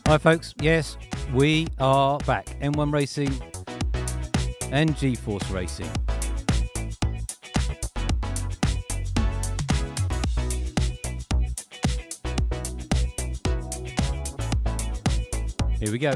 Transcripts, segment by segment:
Hi folks, yes, we are back. M1 Racing and G-Force Racing. Here we go.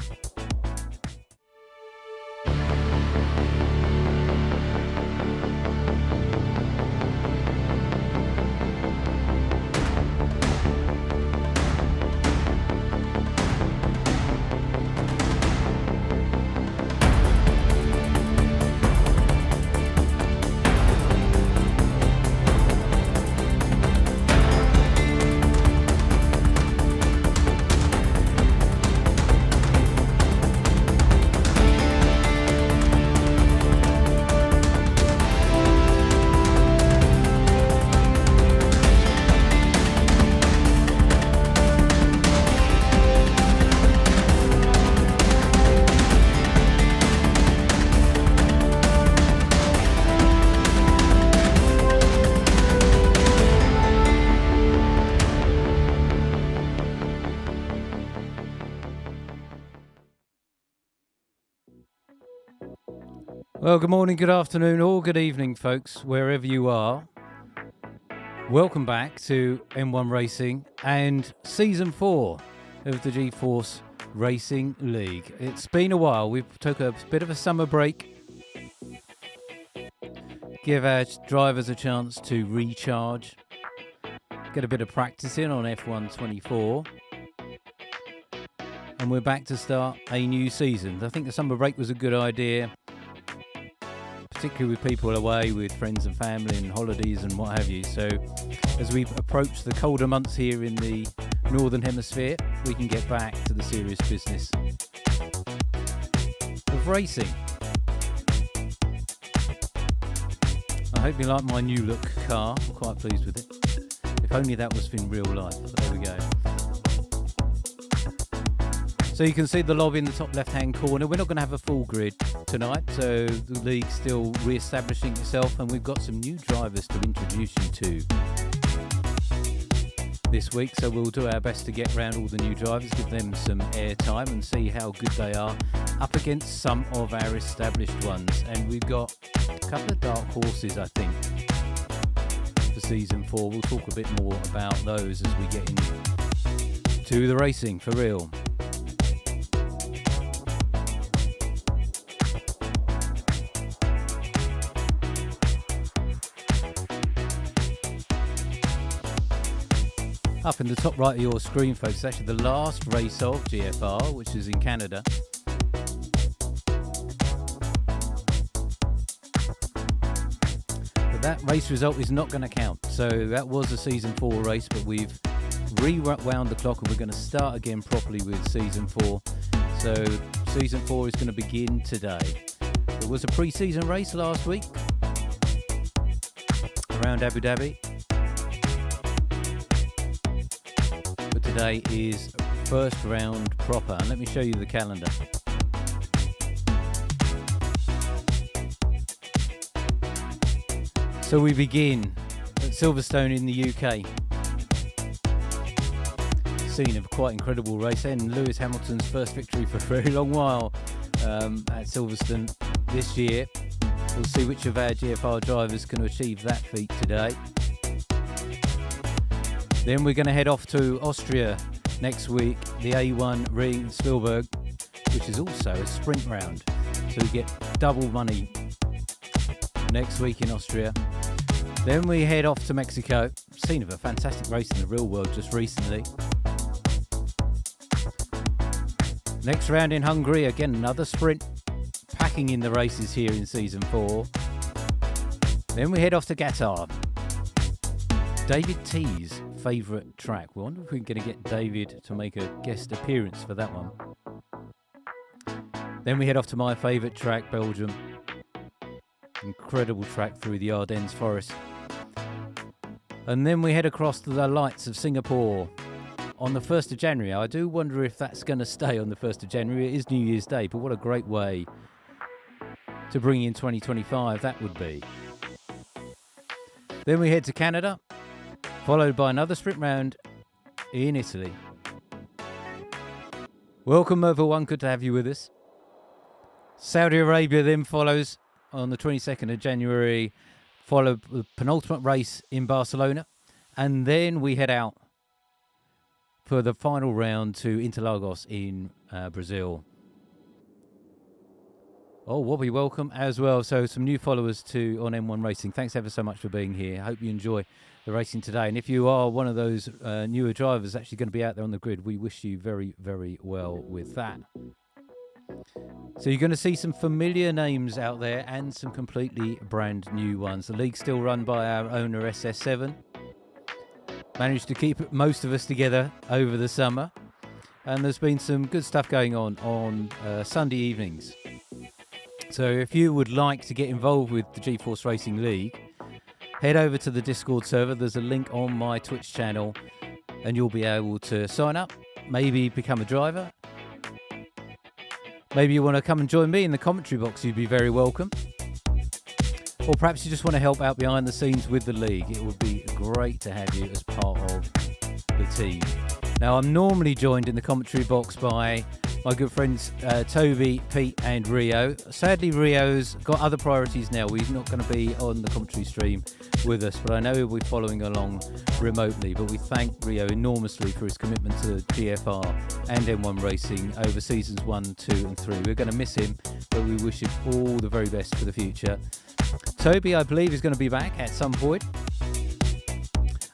Well, good morning, good afternoon, or good evening, folks, wherever you are. Welcome back to M1 Racing and Season 4 of the G-Force Racing League. It's been a while. We've took a bit of a summer break, give our drivers a chance to recharge, get a bit of practice in on F1 24, and we're back to start a new season. I think the summer break was a good idea, particularly with people away with friends and family and holidays and what have you. So as we approach the colder months here in the Northern Hemisphere, we can get back to the serious business of racing. I hope you like my new look car. I'm quite pleased with it. If only that was in real life. But there we go. So you can see the lobby in the top left-hand corner. We're not going to have a full grid tonight, so the league's still re-establishing itself, and we've got some new drivers to introduce you to this week. So we'll do our best to get around all the new drivers, give them some airtime and see how good they are up against some of our established ones. And we've got a couple of dark horses, I think, for Season 4. We'll talk a bit more about those as we get into the racing for real. Up in the top right of your screen, folks, is actually the last race of GFR, which is in Canada. But that race result is not going to count. So that was a Season 4 race, but we've rewound the clock and we're going to start again properly with Season 4. So Season 4 is going to begin today. There was a pre-season race last week around Abu Dhabi. Today is first round proper, and let me show you the calendar. So we begin at Silverstone in the UK. Scene of quite incredible race, and Lewis Hamilton's first victory for a very long while at Silverstone this year. We'll see which of our GFR drivers can achieve that feat today. Then we're going to head off to Austria next week, the A1 Ring in Spielberg, which is also a sprint round. So we get double money next week in Austria. Then we head off to Mexico, scene of a fantastic race in the real world just recently. Next round in Hungary, again another sprint, packing in the races here in Season 4. Then we head off to Qatar. David T's favourite track. We wonder if we're going to get David to make a guest appearance for that one. Then we head off to my favourite track, Belgium. Incredible track through the Ardennes forest. And then we head across to the lights of Singapore on the 1st of January. I do wonder if that's going to stay on the 1st of January. It is New Year's Day, but what a great way to bring in 2025 that would be. Then we head to Canada, followed by another sprint round in Italy. Welcome everyone, good to have you with us. Saudi Arabia then follows on the 22nd of January, followed the penultimate race in Barcelona, and then we head out for the final round to Interlagos in Brazil. Oh, Wobby, welcome as well. So some new followers on M1 Racing. Thanks ever so much for being here. I hope you enjoy the racing today. And if you are one of those newer drivers actually going to be out there on the grid, we wish you very, very well with that. So you're going to see some familiar names out there and some completely brand new ones. The league's still run by our owner SS7. Managed to keep most of us together over the summer. And there's been some good stuff going on Sunday evenings. So if you would like to get involved with the G-Force Racing League, head over to the Discord server. There's a link on my Twitch channel and you'll be able to sign up, maybe become a driver. Maybe you want to come and join me in the commentary box, you'd be very welcome. Or perhaps you just want to help out behind the scenes with the league. It would be great to have you as part of the team. Now, I'm normally joined in the commentary box by my good friends Toby, Pete and Rio. Sadly, Rio's got other priorities now. He's not going to be on the commentary stream with us, but I know he'll be following along remotely. But we thank Rio enormously for his commitment to GFR and M1 Racing over seasons 1, 2 and 3. We're going to miss him, but we wish him all the very best for the future. Toby, I believe, is going to be back at some point.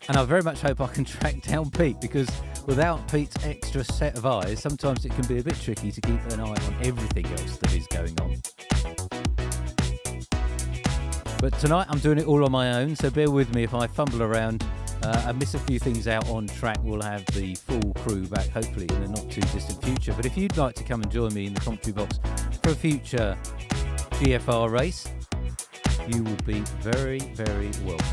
And I very much hope I can track down Pete, because without Pete's extra set of eyes, sometimes it can be a bit tricky to keep an eye on everything else that is going on. But tonight I'm doing it all on my own, so bear with me if I fumble around and miss a few things out on track. We'll have the full crew back, hopefully, in the not too distant future. But if you'd like to come and join me in the commentary box for a future GFR race, you will be very, very welcome.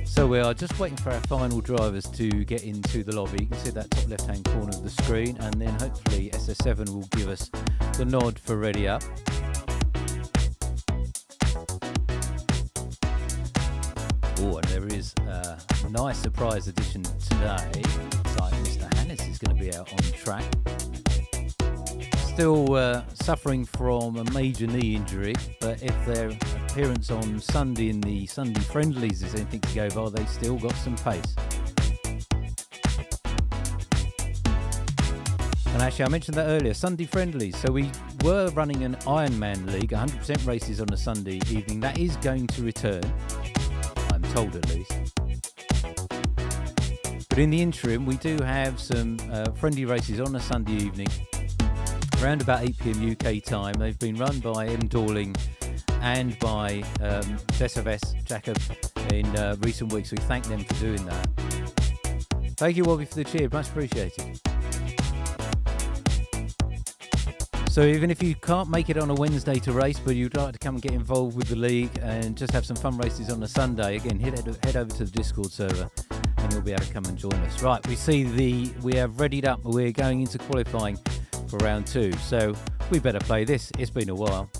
So we are just waiting for our final drivers to get into the lobby. You can see that top left-hand corner of the screen, and then hopefully SS7 will give us the nod for ready up. Oh, and there is a nice surprise addition today. Looks like Mr. Hannes is going to be out on track. Still suffering from a major knee injury, but if their appearance on Sunday in the Sunday friendlies is anything to go by, they've still got some pace. And actually, I mentioned that earlier, Sunday friendlies. So we were running an Ironman League, 100% races on a Sunday evening. That is going to return, I'm told at least. But in the interim, we do have some friendly races on a Sunday evening, around about 8 PM UK time. They've been run by M. Dorling and by SFS Jacob in recent weeks. We thank them for doing that. Thank you, Wobby, for the cheer. Much appreciated. So even if you can't make it on a Wednesday to race, but you'd like to come and get involved with the league and just have some fun races on a Sunday, again, head over to the Discord server and you'll be able to come and join us. Right, we have readied up. We're going into qualifying for round 2, so we better play this. It's been a while.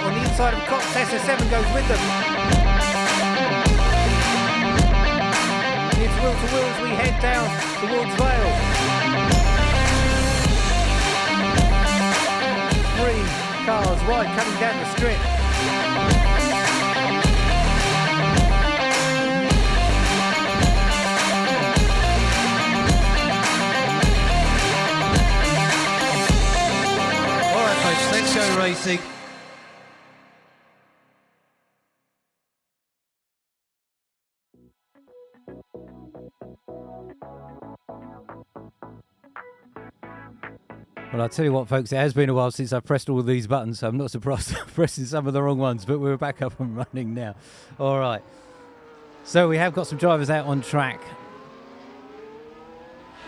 On the inside of Cox, SS7 goes with them. It's wheel to wheel as we head down towards Vale. 3 cars wide coming down the strip. All right, folks, let's go racing. Well, I'll tell you what, folks, it has been a while since I've pressed all these buttons, so I'm not surprised I'm pressing some of the wrong ones, but we're back up and running now. All right. So we have got some drivers out on track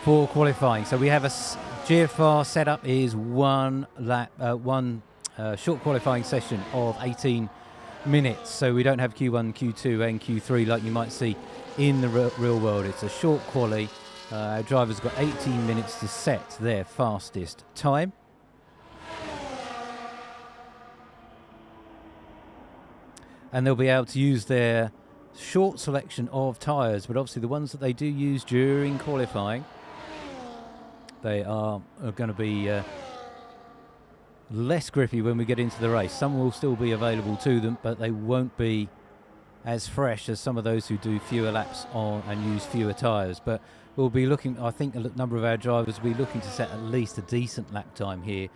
for qualifying. So we have GFR setup is one short qualifying session of 18 minutes. So we don't have Q1, Q2 and Q3 like you might see in the real world. It's a short quali. Our drivers got 18 minutes to set their fastest time. And they'll be able to use their short selection of tyres, but obviously the ones that they do use during qualifying, they are going to be less grippy when we get into the race. Some will still be available to them, but they won't be as fresh as some of those who do fewer laps on and use fewer tyres. But we'll be looking, I think a number of our drivers will be looking to set at least a decent lap time here.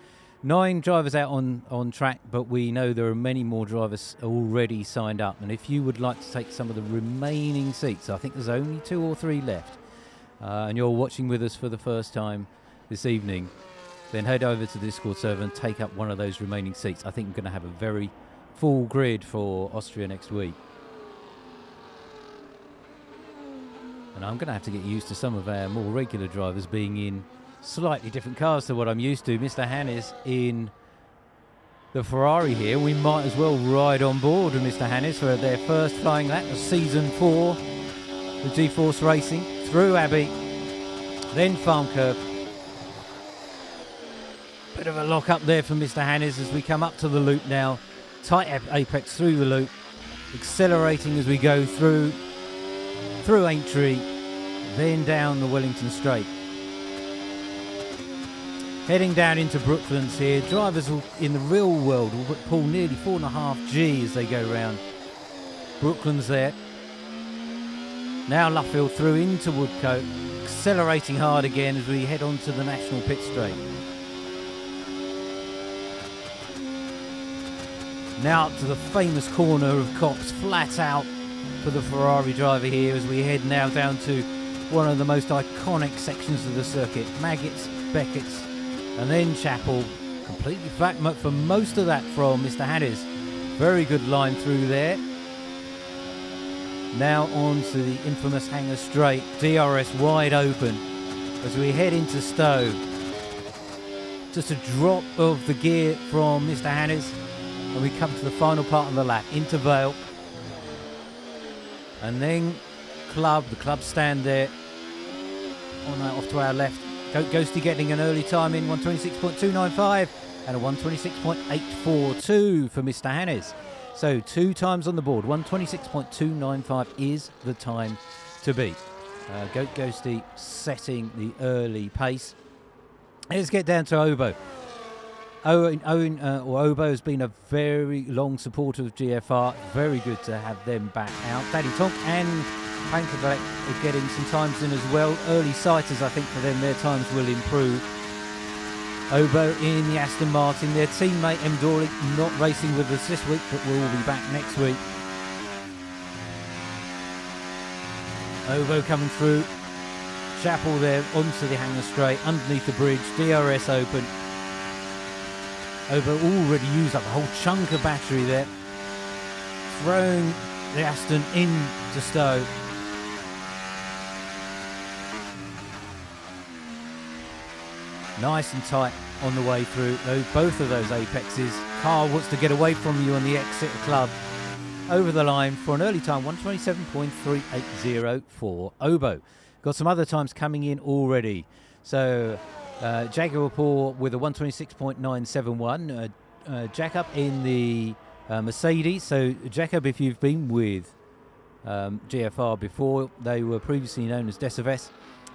9 drivers out on track, but we know there are many more drivers already signed up. And if you would like to take some of the remaining seats, I think there's only 2 or 3 left, and you're watching with us for the first time this evening, then head over to the Discord server and take up one of those remaining seats. I think we're going to have a very full grid for Austria next week. And I'm going to have to get used to some of our more regular drivers being in slightly different cars to what I'm used to. Mr. Hannes in the Ferrari here. We might as well ride on board with Mr. Hannes for their first flying lap of season 4, the G-Force Racing, through Abbey, then Farm Curb. Bit of a lock up there for Mr. Hannes as we come up to the loop now. Tight apex through the loop, accelerating as we go through Aintree, then down the Wellington Straight. Heading down into Brooklands here. Drivers will, in the real world, will pull nearly 4.5 G as they go round Brooklands there. Now Luffield through into Woodcote, accelerating hard again as we head on to the National Pit Straight. Now up to the famous corner of Copse, flat out for the Ferrari driver here as we head now down to one of the most iconic sections of the circuit. Maggots, Beckett's, and then Chapel. Completely flat for most of that from Mr. Hannes. Very good line through there. Now on to the infamous Hangar Straight. DRS wide open as we head into Stowe. Just a drop of the gear from Mr. Hannes, and we come to the final part of the lap, into Vale. And then the club stand there on that off to our left. Ghosty getting an early time in 126.295 and a 126.842 for Mr. Hannes. So 2 times on the board. 126.295 is the time to beat. Goat Ghosty setting the early pace. Let's get down to Obo. Obo has been a very long supporter of GFR. Very good to have them back out. Daddy Tonk and Pankovic are getting some times in as well. Early sighters, I think, for them, their times will improve. Obo in the Aston Martin. Their teammate M. Dorley not racing with us this week, but will be back next week. Obo coming through. Chapel there onto the Hangar Straight, underneath the bridge. DRS open. Obo already used up a whole chunk of battery there. Throwing the Aston into Stowe. Nice and tight on the way through both of those apexes. Carl wants to get away from you on the exit club. Over the line for an early time, 127.380 for Obo. Got some other times coming in already. So Jaguar Paul with a 126.971. Jacob in the Mercedes. So Jacob, if you've been with GFR before, they were previously known as Decives.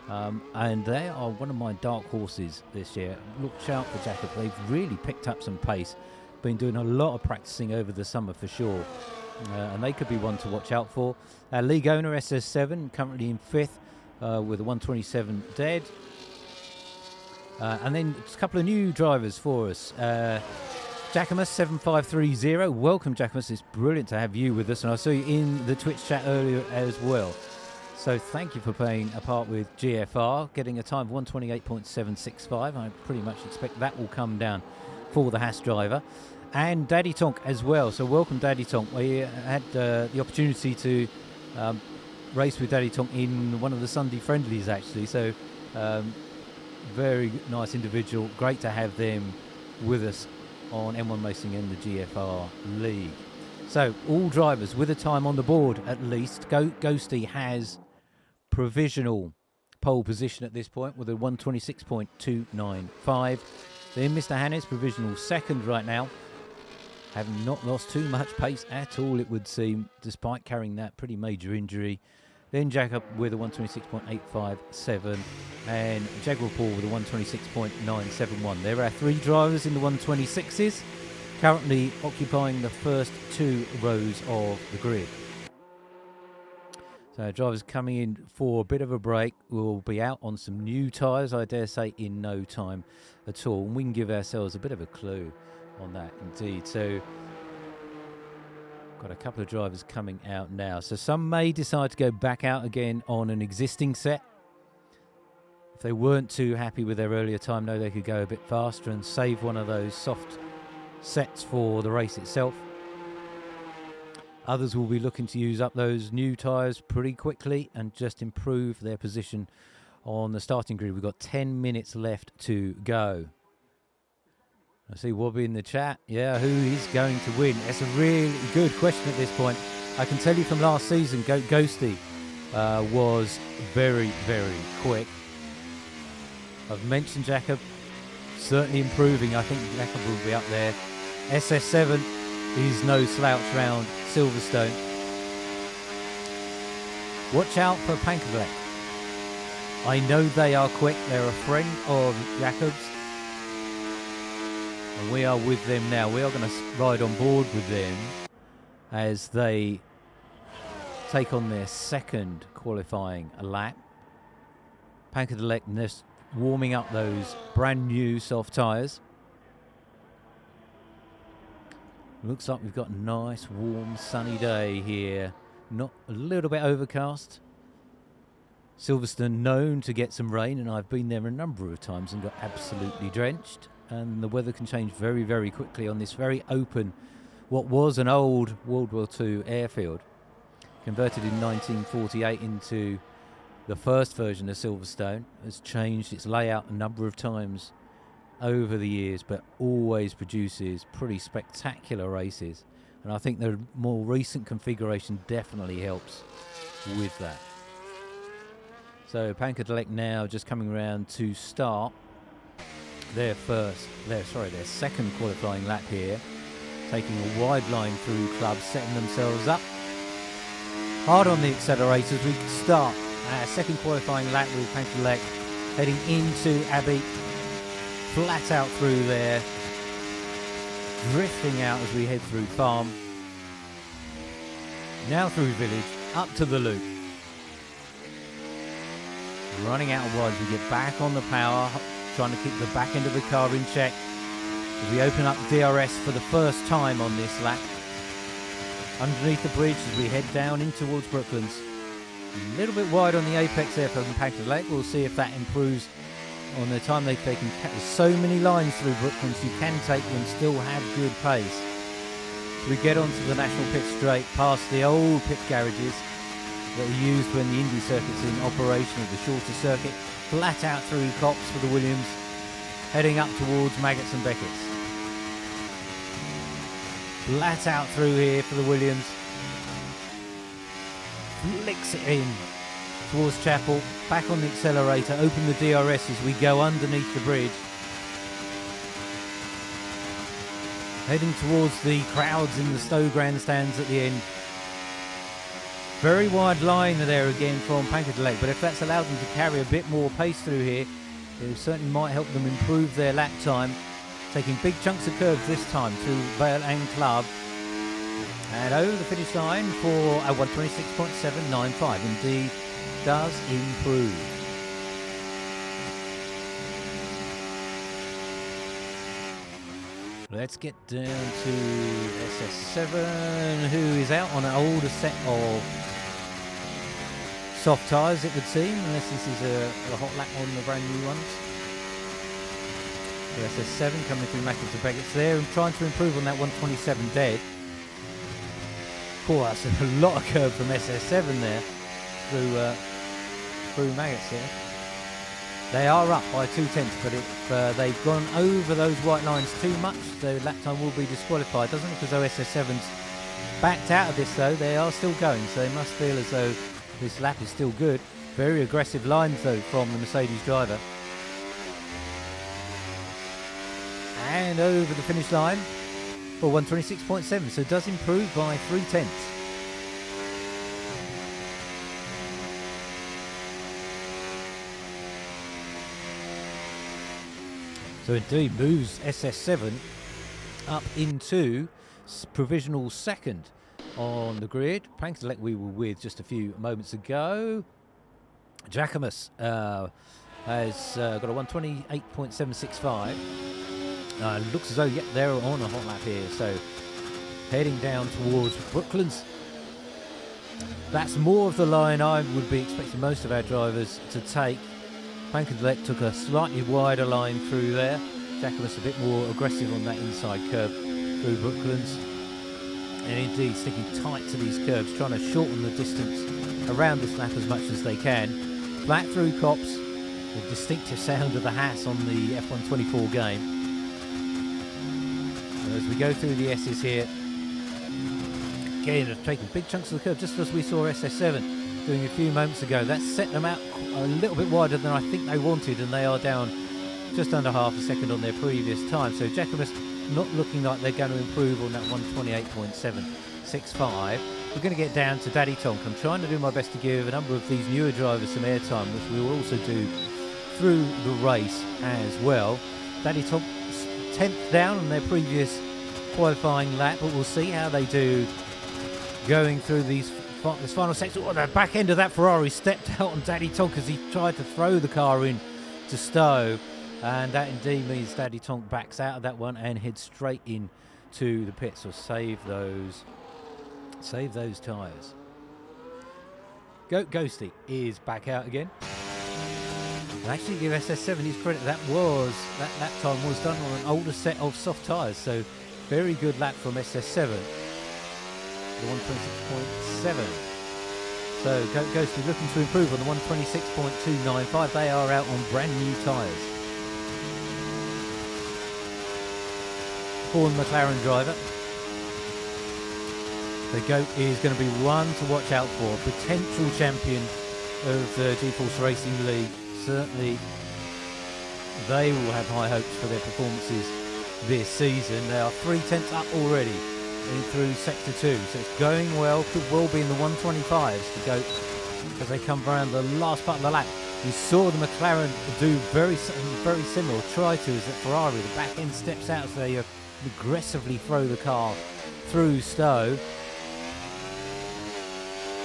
And they are one of my dark horses this year. Look out for Jacob. They've really picked up some pace. Been doing a lot of practicing over the summer for sure. And they could be one to watch out for. League owner SS7, currently in 5th with a 127 dead. And then a couple of new drivers for us. Jackamus 7530. Welcome, Jackamus. It's brilliant to have you with us. And I saw you in the Twitch chat earlier as well. So thank you for playing a part with GFR, getting a time of 128.765. I pretty much expect that will come down for the Haas driver. And Daddy Tonk as well. So welcome, Daddy Tonk. We had the opportunity to race with Daddy Tonk in one of the Sunday friendlies, actually. So Very nice individual. Great to have them with us on M1 Racing and the GFR League. So all drivers with a time on the board at least. Ghosty has provisional pole position at this point with a 126.295. Then Mr. Hannes, provisional second right now. Having not lost too much pace at all, it would seem, despite carrying that pretty major injury. Then Jacob with a 126.857 and Jaguar Paul with a 126.971. There are 3 drivers in the 126s, currently occupying the first 2 rows of the grid. So drivers coming in for a bit of a break. We'll be out on some new tyres, I dare say, in no time at all. And we can give ourselves a bit of a clue on that indeed. So got a couple of drivers coming out now. So some may decide to go back out again on an existing set. If they weren't too happy with their earlier time, though, they could go a bit faster and save one of those soft sets for the race itself. Others will be looking to use up those new tyres pretty quickly and just improve their position on the starting grid. We've got 10 minutes left to go. I see Wobby in the chat. Yeah, who is going to win? That's a really good question at this point. I can tell you from last season, Ghosty was very, very quick. I've mentioned Jacob, certainly improving. I think Jacob will be up there. SS7 is no slouch round Silverstone. Watch out for Pankovic. I know they are quick. They're a friend of Jacob's. And we are with them now. We are going to ride on board with them as they take on their second qualifying lap. Pankovic just warming up those brand new soft tyres. Looks like we've got a nice, warm, sunny day here. Not a little bit overcast. Silverstone known to get some rain, and I've been there a number of times and got absolutely drenched. And the weather can change very, very quickly on this very open, what was an old World War II airfield. Converted in 1948 into the first version of Silverstone. Has changed its layout a number of times over the years, but always produces pretty spectacular races, and I think the more recent configuration definitely helps with that. So Pankovic now just coming around to start their second qualifying lap here, taking a wide line through clubs, setting themselves up hard on the accelerators. We start our second qualifying lap with Pankovic heading into Abbey. Flat out through there, drifting out as we head through Farm, now through Village, up to the loop. Running out of wide, we get back on the power, trying to keep the back end of the car in check as we open up DRS for the first time on this lap. Underneath the bridge as we head down in towards Brooklands. A little bit wide on the apex there from Pankovic. We'll see if that improves on the time they can catch. So many lines through Brooklands you can take and still have good pace. So we get onto the National Pit Straight, past the old pit garages that were used when the Indy circuit's in operation, or the shorter circuit. Flat out through Cops for the Williams, heading up towards Maggots and Beckett's. Flat out through here for the Williams. Flicks it in towards Chapel, back on the accelerator, open the DRS as we go underneath the bridge. Heading towards the crowds in the Stowe grandstands at the end. Very wide line there again from Pankovic, but if that's allowed them to carry a bit more pace through here, it certainly might help them improve their lap time. Taking big chunks of curves this time through Vale and Club. And over the finish line for a 126.795. Indeed, does improve. Let's get down to SS7, who is out on an older set of soft tyres, it would seem, unless this is a hot lap on the brand new ones. So SS7 coming through Mackens and Beckett's there and trying to improve on that 127 dead. Poor, that's a lot of curve from SS7 there through Maggots there. They are up by 0.2, but if they've gone over those white lines too much, the lap time will be disqualified. Doesn't look as though SS7's backed out of this, though. They are still going, so they must feel as though this lap is still good. Very aggressive lines, though, from the Mercedes driver. And over the finish line for 126.7, so it does improve by 0.3. So indeed moves SS7 up into provisional second on the grid. Plank-Select we were with just a few moments ago. Jacobus has got a 128.765. Looks as though, yep, they're on a hot lap here. So heading down towards Brooklands. That's more of the line I would be expecting most of our drivers to take. Plank-Select took a slightly wider line through there. Jacobus a bit more aggressive on that inside curve through Brooklands. And indeed sticking tight to these curves, trying to shorten the distance around this lap as much as they can. Flat through Copse, the distinctive sound of the Haas on the F124 game. And as we go through the S's here, again, they've taken big chunks of the curve, just as we saw SS7 doing a few moments ago. That set them out a little bit wider than I think they wanted, and they are down just under half a second on their previous time. So Jacobus not looking like they're going to improve on that 128.765. We're going to get down to Daddy Tonk. I'm trying to do my best to give a number of these newer drivers some airtime, which we will also do through the race as well. Daddy Tonk 10th down on their previous qualifying lap, but we'll see how they do going through this final section. Oh, the back end of that Ferrari stepped out on Daddy Tonk as he tried to throw the car in to Stowe, and that indeed means Daddy Tonk backs out of that one and heads straight in to the pits. So save those tyres. Goat Ghosty is back out again. And actually give SS7 his credit. That lap time was done on an older set of soft tyres, so very good lap from SS7. 126.7. So Ghosty looking to improve on the 126.295. They are out on brand new tyres. For the McLaren driver, the GOAT is going to be one to watch out for. Potential champion of the G-Force Racing League. Certainly they will have high hopes for their performances this season. They are 0.3 up already through Sector 2, so it's going well. Could well be in the 125s to go as they come around the last part of the lap. You saw the McLaren do very similar, try to, as that Ferrari. The back end steps out as they aggressively throw the car through Stowe.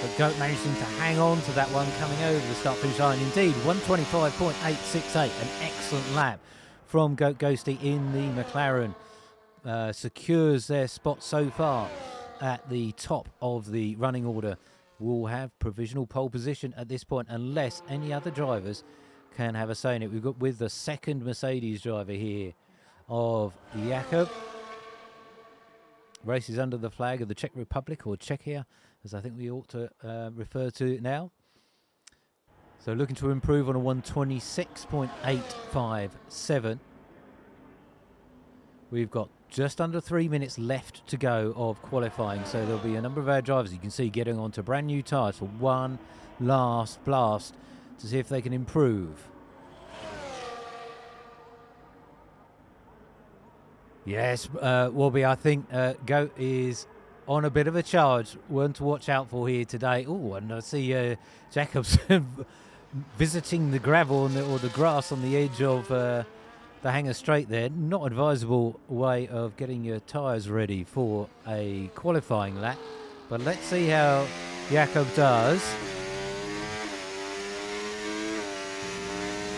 But GOAT managing to hang on to that one coming over the start finish line. Indeed, 125.868, an excellent lap from Goat Ghosty in the McLaren. Secures their spot so far at the top of the running order. Will have provisional pole position at this point unless any other drivers can have a say in it. We've got with the second Mercedes driver here of Jakob. Races under the flag of the Czech Republic, or Czechia, as I think we ought to refer to it now. So looking to improve on a 126.857. We've got just under 3 minutes left to go of qualifying, so there'll be a number of our drivers you can see getting onto brand new tyres for one last blast to see if they can improve. Yes, Wobby, I think Goat is on a bit of a charge. One to watch out for here today. Oh, and I see Jacobs visiting the gravel or the grass on the edge of the hanger straight there. Not advisable way of getting your tyres ready for a qualifying lap. But let's see how Jakob does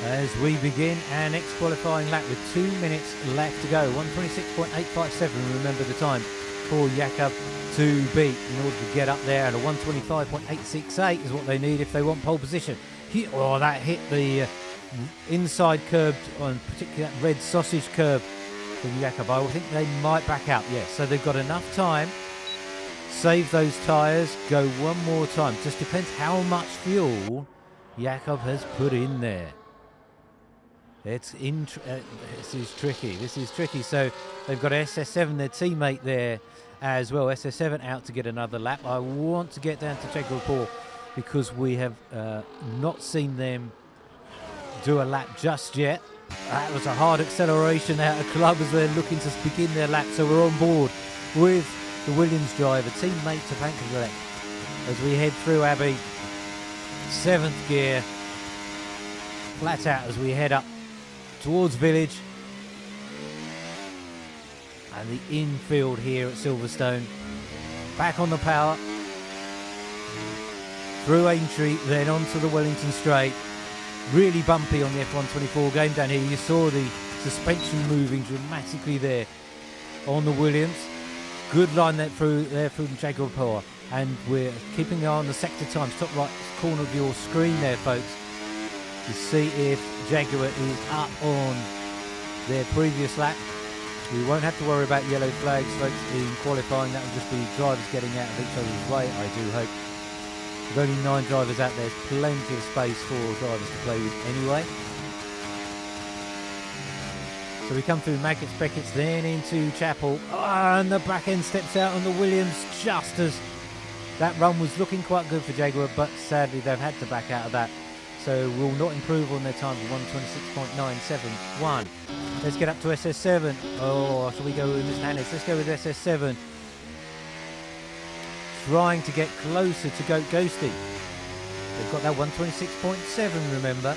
as we begin our next qualifying lap with 2 minutes left to go. 126.857, remember the time for Jakob to beat in order to get up there, and a 125.868 is what they need if they want pole position. Oh, that hit the inside curb, on particularly that red sausage curb from Jakob. I think they might back out, yes. So they've got enough time. Save those tyres, go one more time. Just depends how much fuel Jakob has put in there. This is tricky. This is tricky. So they've got SS7, their teammate there as well. SS7 out to get another lap. I want to get down to Jaguar because we have not seen them do a lap just yet. That was a hard acceleration out of club as they're looking to begin their lap. So we're on board with the Williams driver, teammate to Pankovic, as we head through Abbey. 7th gear, flat out as we head up towards Village. And the infield here at Silverstone. Back on the power. Through Aintree, then onto the Wellington Straight. Really bumpy on the F124 game down here. You saw the suspension moving dramatically there on the Williams. Good line through from Jaguar Power. And we're keeping an eye on the sector times. Top right corner of your screen there, folks, to see if Jaguar is up on their previous lap. We won't have to worry about yellow flags, folks, in qualifying. That will just be drivers getting out of each other's way, I do hope. With only 9 drivers out there, there's plenty of space for drivers to play with anyway. So we come through Maggots, Beckett's, then into Chapel. Oh, and the back end steps out on the Williams just as that run was looking quite good for Jaguar, but sadly they've had to back out of that. So will not improve on their time of 1:26.971. Let's get up to SS7. Oh, shall we go with Mr. Hannes? Let's go with SS7. Trying to get closer to Goat Ghosty. They've got that 1:26.7, remember.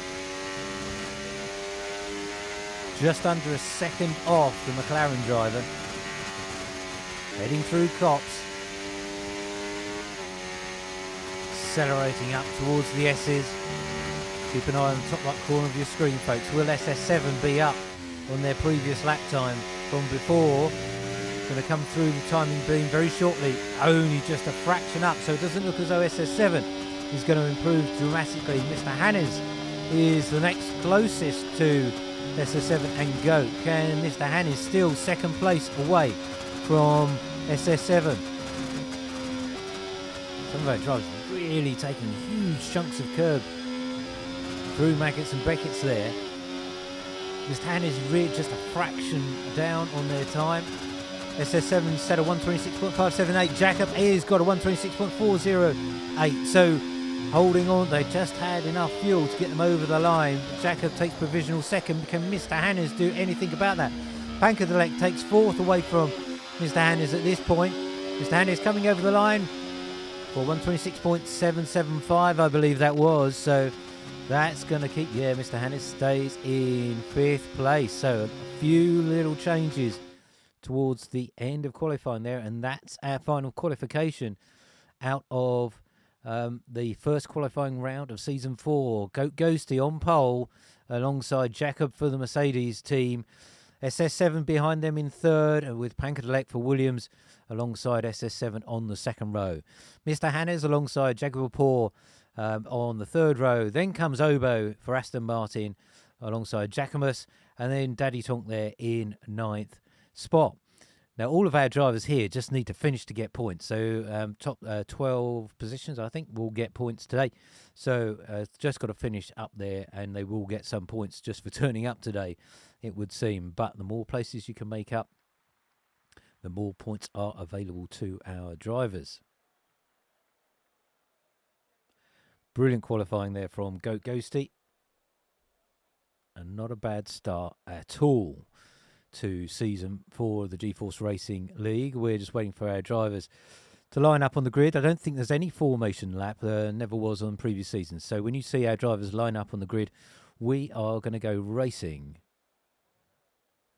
Just under a second off the McLaren driver. Heading through Cops. Accelerating up towards the S's. Keep an eye on the top right corner of your screen, folks. Will SS7 be up on their previous lap time from before? Going to come through the timing beam very shortly. Only just a fraction up, so it doesn't look as though SS7 is going to improve dramatically. Mr. Hannes is the next closest to SS7 and Goat. Can Mr. Hannes still second place away from SS7? Some of our drivers really taking huge chunks of curb through Maggots and Beckett's there. Mr. Hannes really just a fraction down on their time. SS7 set a 1:26.578. Jacob has got a 1:26.408. So holding on, they just had enough fuel to get them over the line. Jacob takes provisional second. Can Mr. Hannes do anything about that? Pankovic takes 4th away from Mr. Hannes at this point. Mr. Hannes coming over the line for 1:26.775, I believe that was. So that's going to keep, Mr. Hannes stays in 5th place. So a few little changes towards the end of qualifying there, and that's our final qualification out of the first qualifying round of season 4. Goat Ghosty on pole alongside Jacob for the Mercedes team. SS7 behind them in 3rd, with Pankovic for Williams alongside SS7 on the 2nd row. Mr. Hannes alongside Jaguar on the 3rd row. Then comes Obo for Aston Martin alongside Jacquemus, and then Daddy Tonk there in 9th spot. Now, all of our drivers here just need to finish to get points. So top 12 positions, I think, will get points today. So just got to finish up there, and they will get some points just for turning up today, it would seem. But the more places you can make up, the more points are available to our drivers. Brilliant qualifying there from Goat Ghosty. And not a bad start at all to season 4 of the GeForce Racing League. We're just waiting for our drivers to line up on the grid. I don't think there's any formation lap. Never was on previous seasons. So when you see our drivers line up on the grid, we are going to go racing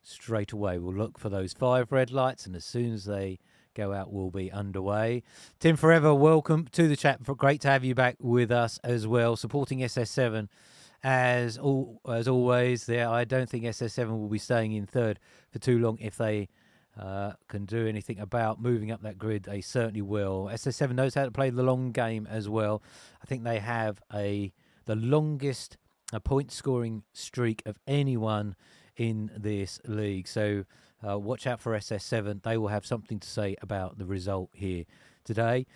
straight away. We'll look for those 5 red lights, and as soon as they go out, we'll be underway. Tim Forever, welcome to the chat. Great to have you back with us as well, supporting SS7 as always. There, I don't think SS7 will be staying in 3rd for too long. If they can do anything about moving up that grid, they certainly will. SS7 knows how to play the long game as well. I think they have the longest point scoring streak of anyone in this league. So watch out for SS7. They will have something to say about the result here today.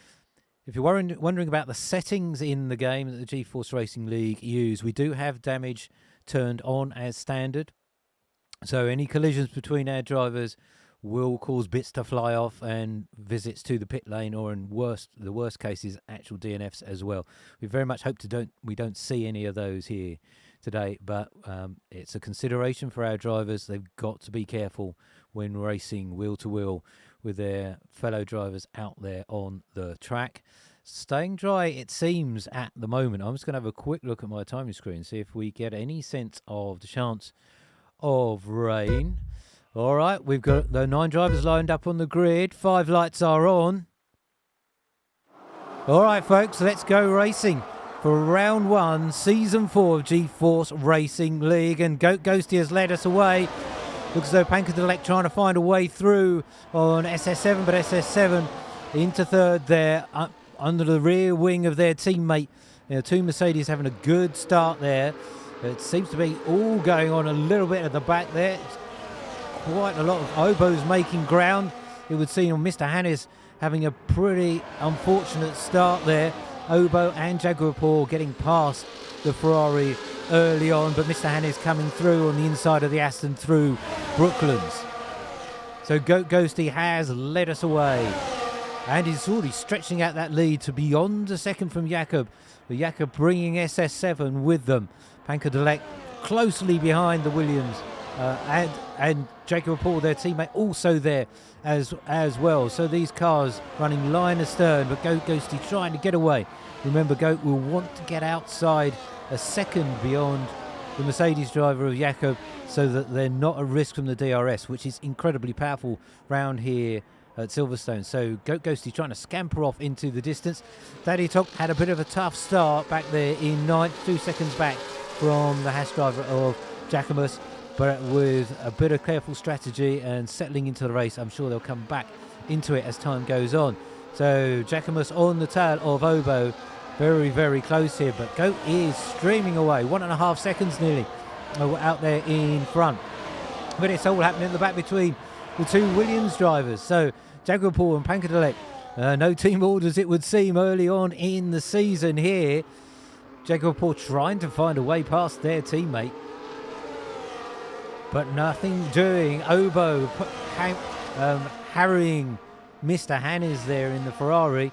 If you're wondering about the settings in the game that the GeForce Racing League use, we do have damage turned on as standard. So any collisions between our drivers will cause bits to fly off and visits to the pit lane, or in the worst cases, actual DNFs as well. We very much hope we don't see any of those here today, but it's a consideration for our drivers. They've got to be careful when racing wheel to wheel with their fellow drivers out there on the track. Staying dry, it seems, at the moment. I'm just going to have a quick look at my timing screen, see if we get any sense of the chance of rain. All right, we've got the 9 drivers lined up on the grid. 5 lights are on. All right, folks, let's go racing for round 1, season 4 of G-Force Racing League. And Goat Ghosty has led us away. Looks as though Pankadelek trying to find a way through on SS7, but SS7 into third there, under the rear wing of their teammate. Two Mercedes having a good start there. It seems to be all going on a little bit at the back there. It's quite a lot of Obo's making ground. It would seem Mr. Hannes having a pretty unfortunate start there. Obo and Jaguar Paul getting past the Ferrari early on, but Mr. Hannes coming through on the inside of the Aston through Brooklands. So Goat Ghosty has led us away, and he's already stretching out that lead to beyond a second from Jakob. But Jakob bringing SS7 with them. Pankadelek closely behind the Williams, and Jaguar Paul, their teammate, also there as well. So these cars running line astern, but Goat Ghosty trying to get away. Remember, Goat will want to get outside a second beyond the Mercedes driver of Jakob, so that they're not at risk from the DRS, which is incredibly powerful round here at Silverstone. So Goat Ghosty trying to scamper off into the distance. Daddy Tok had a bit of a tough start back there in 9th, 2 seconds back from the Haas driver of Jacobus, but with a bit of careful strategy and settling into the race, I'm sure they'll come back into it as time goes on. So Jacobus on the tail of Obo, very, very close here, but Goat is streaming away, 1.5 seconds nearly out there in front. But it's all happening in the back between the two Williams drivers. So Jaguar Paul and Pankadelek, no team orders it would seem early on in the season here. Jaguar Paul trying to find a way past their teammate, but nothing doing. Obo harrying Mr. Hannes there in the Ferrari.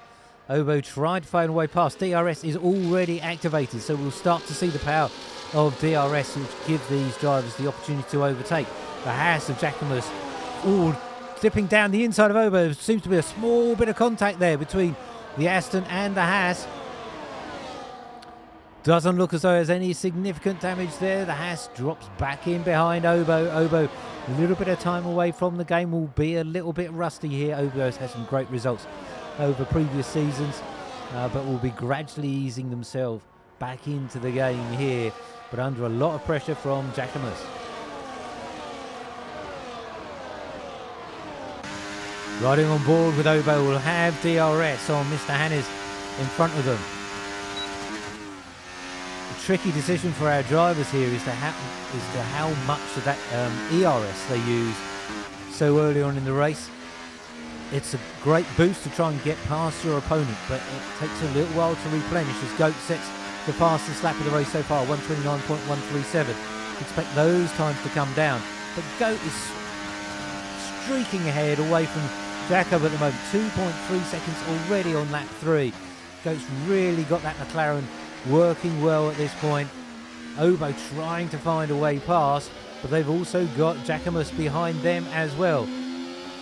Obo tried to find a way past. DRS is already activated, so we'll start to see the power of DRS, which give these drivers the opportunity to overtake. The Haas of Jacobus all dipping down the inside of Obo. There seems to be a small bit of contact there between the Aston and the Haas. Doesn't look as though there's any significant damage there. The Haas drops back in behind Obo. Obo, a little bit of time away from the game, will be a little bit rusty here. Obo has had some great results over previous seasons, but will be gradually easing themselves back into the game here, but under a lot of pressure from Jacobus. Riding on board with Obo will have DRS on Mr. Hannes in front of them. The tricky decision for our drivers here is to how much of that ERS they use so early on in the race. It's a great boost to try and get past your opponent, but it takes a little while to replenish as Goat sets the fastest lap of the race so far, 129.137. Expect those times to come down, but Goat is streaking ahead away from Jakob at the moment, 2.3 seconds already on lap 3. Goat's really got that McLaren working well at this point. Obo trying to find a way past, but they've also got Jacobus behind them as well.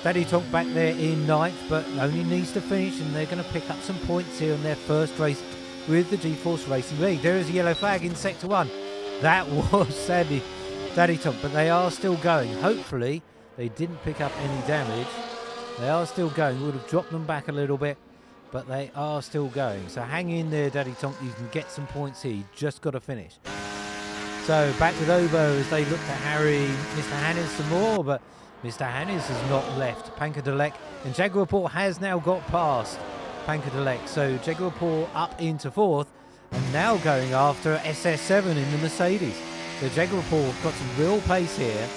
Daddy Tok back there in 9th, but only needs to finish, and they're going to pick up some points here in their first race with the G-Force Racing League. There is a yellow flag in Sector 1. That was sadly Daddy Tok, but they are still going. Hopefully they didn't pick up any damage. They are still going. Would have dropped them back a little bit, but they are still going. So hang in there, Daddy Tok. You can get some points here. You just got to finish. So back with Obo as they look to harry Mr. Hannes some more, but Mr. Hannes has not left Pankadelek, and Jaguar Paul has now got past Pankadelek. So Jaguar Paul up into 4th, and now going after SS7 in the Mercedes. So Jaguar Paul got some real pace here.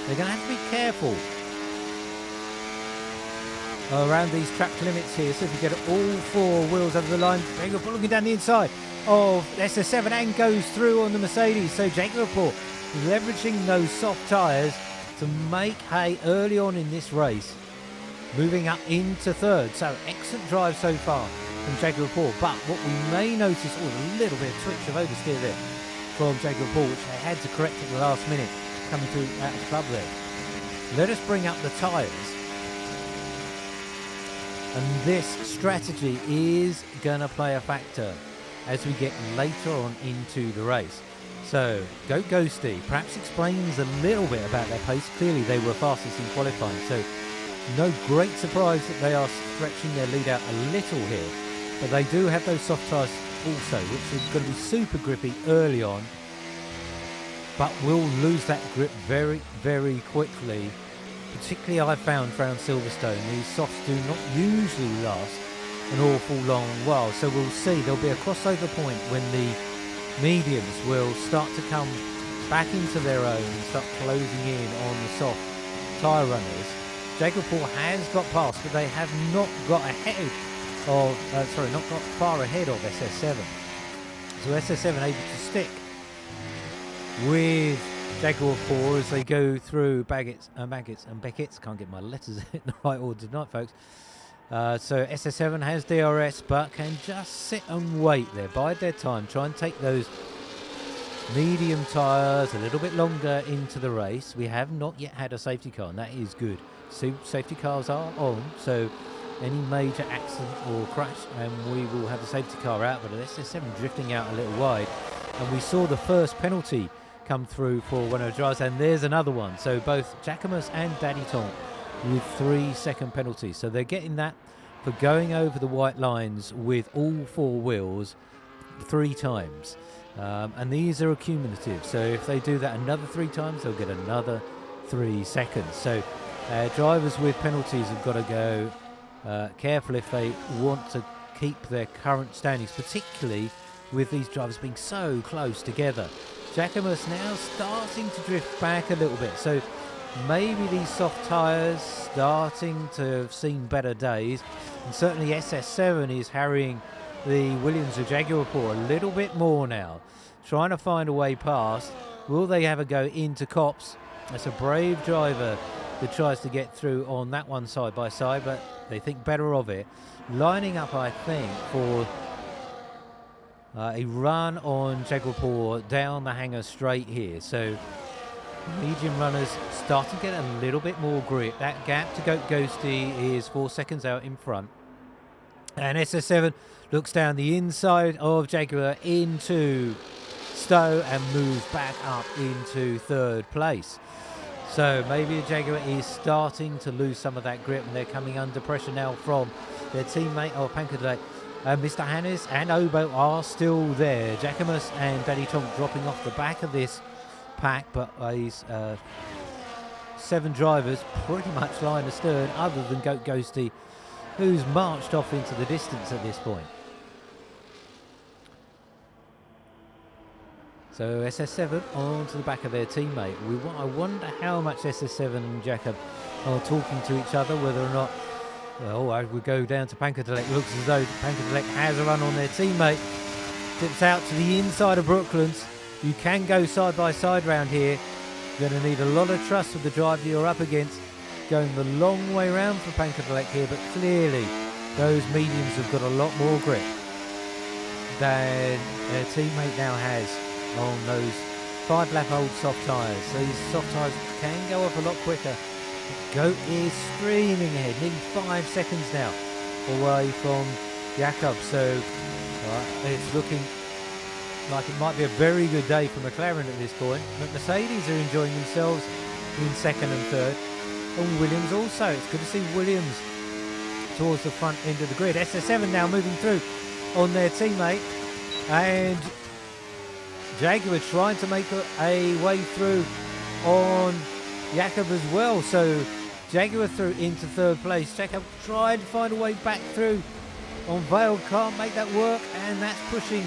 They're going to have to be careful around these track limits here. So if you get all 4 wheels over the line, Jaguar Paul looking down the inside of SS7 and goes through on the Mercedes. So Jaguar Report leveraging those soft tyres to make hay early on in this race, moving up into third. So excellent drive so far from Jaguar Report. But what we may notice, a little bit of twitch of oversteer there from Jaguar Report, which they had to correct at the last minute, coming through out of the club there. Let us bring up the tyres. And this strategy is going to play a factor as we get later on into the race. So, Go Ghosty perhaps explains a little bit about their pace. Clearly they were fastest in qualifying, so no great surprise that they are stretching their lead out a little here. But they do have those soft tyres also, which is going to be super grippy early on, but will lose that grip very, very quickly. Particularly I've found around Silverstone, these softs do not usually last an awful long while. So we'll see, there'll be a crossover point when the mediums will start to come back into their own and start closing in on the soft tyre runners. Jaguar Report has got past, but they have not got ahead of, not got far ahead of SS7. So SS7 able to stick with Jaguar Report as they go through Maggots and Beckett's. Can't get my letters in the right order tonight, folks. So SS7 has DRS, but can just sit and wait there, bide their time, try and take those medium tyres a little bit longer into the race. We have not yet had a safety car, and that is good. Safety cars are on, so any major accident or crash, and we will have the safety car out, but SS7 drifting out a little wide. And we saw the first penalty come through for one of the drivers, and there's another one. So both Jacquemus and Daddy Tonk with 3-second penalties. So they're getting that for going over the white lines with all 4 wheels 3 times. And these are accumulative. So if they do that another 3 times, they'll get another 3 seconds. So drivers with penalties have got to go careful if they want to keep their current standings, particularly with these drivers being so close together. Jacquemus now starting to drift back a little bit. So maybe these soft tyres starting to have seen better days, and certainly SS7 is harrying the Williams of Jaguar Report a little bit more now, trying to find a way past. Will they have a go into Copse? That's a brave driver that tries to get through on that one side by side, but they think better of it. Lining up, I think, for a run on Jaguar Report down the hanger straight here. So medium runners start to get a little bit more grip. That gap to Ghosty is 4 seconds out in front. And SS7 looks down the inside of Jaguar into Stowe and moves back up into third place. So maybe the Jaguar is starting to lose some of that grip, and they're coming under pressure now from their teammate of Pankadale. Mr. Hannes and Obo are still there. Jacquemus and Daddy Tonk dropping off the back of this pack, but these 7 drivers pretty much line astern, other than Goat Ghosty, who's marched off into the distance at this point. So SS7 onto the back of their teammate. I wonder how much SS7 and Jacob are talking to each other, whether or not. Well, we go down to Pankadale. Looks as though Pankadale has a run on their teammate. Dips out to the inside of Brooklands. You can go side by side round here. You're going to need a lot of trust with the driver you're up against. Going the long way round for Pankadale here, but clearly those mediums have got a lot more grip than their teammate now has on those 5-lap-old soft tyres. So these soft tyres can go off a lot quicker. Goat is streaming ahead, nearly 5 seconds now away from Jakob. So it's looking like it might be a very good day for McLaren at this point. But Mercedes are enjoying themselves in second and third. And Williams also. It's good to see Williams towards the front end of the grid. SS7 now moving through on their teammate. And Jaguar trying to make a way through on Jakob as well. So Jaguar through into third place. Jakob tried to find a way back through on Vale. Can't make that work. And that's pushing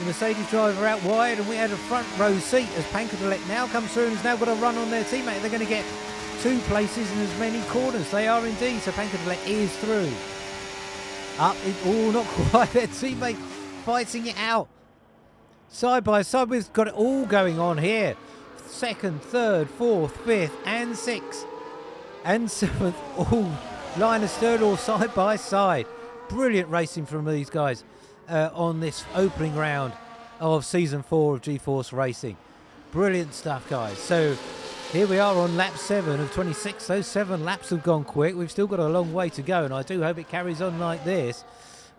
the Mercedes driver out wide. And we had a front row seat as Pankadale now comes through and has now got a run on their teammate. They're going to get 2 places in as many corners. They are indeed. So Pankadale is through. Up. Not quite. Their teammate fighting it out side by side. We've got it all going on here. Second, third, fourth, fifth, and sixth, and seventh, all Linus third, all side by side. Brilliant racing from these guys on this opening round of season 4 of G-Force Racing. Brilliant stuff, guys. So here we are on lap 7 of 26. Those 7 laps have gone quick. We've still got a long way to go, and I do hope it carries on like this.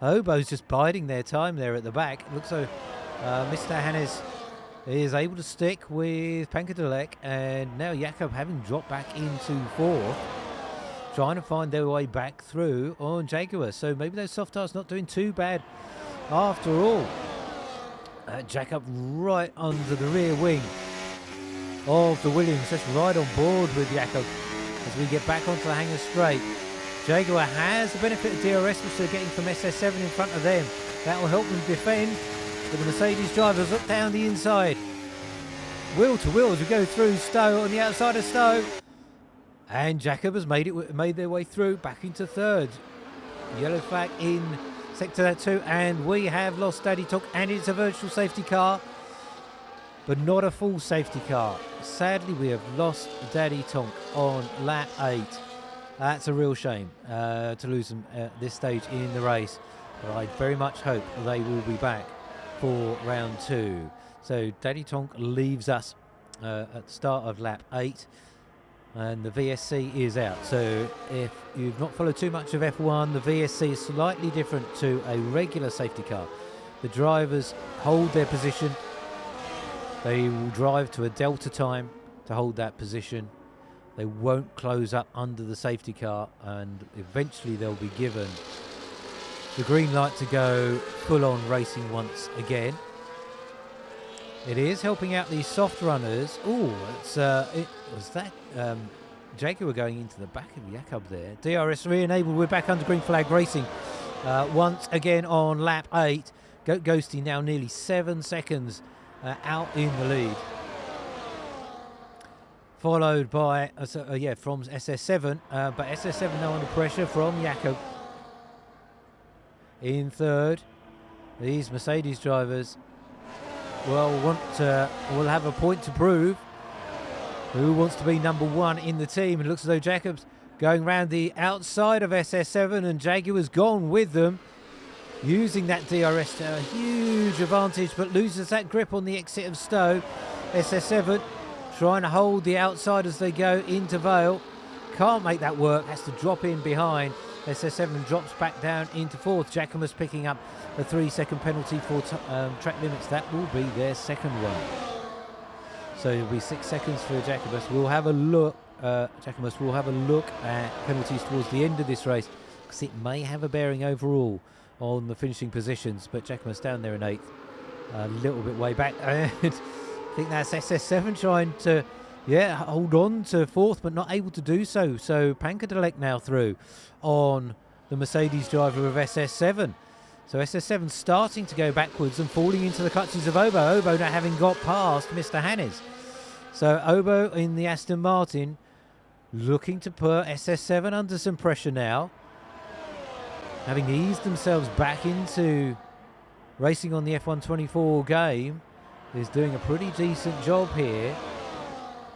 Obo's just biding their time there at the back. It looks like Mr. Hannes is able to stick with Pankadelek, and now Jakob, having dropped back into 4th, trying to find their way back through on Jaguar. So maybe those soft tires not doing too bad after all. Jakob right under the rear wing of the Williams, just right on board with Jakob as we get back onto the hanger straight. Jaguar has the benefit of DRS, which they're getting from SS7 in front of them. That will help them defend. But the Mercedes drivers look down the inside. Wheel to wheel as we go through Stowe on the outside of Stowe. And Jakob has made their way through back into 3rd. Yellow flag in sector 2, and we have lost Daddy Tonk, and it's a virtual safety car, but not a full safety car. Sadly, we have lost Daddy Tonk on lap 8. That's a real shame to lose them at this stage in the race, but I very much hope they will be back for round 2. So Daddy Tonk leaves us at the start of lap 8, and the VSC is out. So if you've not followed too much of F1, the VSC is slightly different to a regular safety car. The drivers hold their position. They will drive to a delta time to hold that position. They won't close up under the safety car, and eventually they'll be given the green light to go full-on racing once again. It is helping out these soft runners. Oh, it was that Jaguar going into the back of Jakob there. DRS re-enabled. We're back under green flag racing once again on lap 8. Goat Ghosty now nearly 7 seconds out in the lead. Followed by, from SS7, but SS7 now under pressure from Jakob. In 3rd, these Mercedes drivers will have a point to prove. Who wants to be number 1 in the team? It looks as though Jacob's going round the outside of SS7, and Jaguar's gone with them, using that DRS to a huge advantage, but loses that grip on the exit of Stowe. SS7 trying to hold the outside as they go into Vale. Can't make that work, has to drop in behind. SS7 drops back down into 4th. Jacobus picking up a 3-second penalty for track limits. That will be their second one. So it'll be 6 seconds for Jacobus. We'll have a look. Jacobus will have a look at penalties towards the end of this race, because it may have a bearing overall on the finishing positions. But Jacobus down there in 8th, a little bit way back. And I think that's SS7 trying to hold on to 4th, but not able to do so. So Pankadelek now through on the Mercedes driver of SS7. So SS7 starting to go backwards and falling into the clutches of Obo. Obo now having got past Mr. Hannes. So Obo in the Aston Martin looking to put SS7 under some pressure now. Having eased themselves back into racing on the F124 game, is doing a pretty decent job here.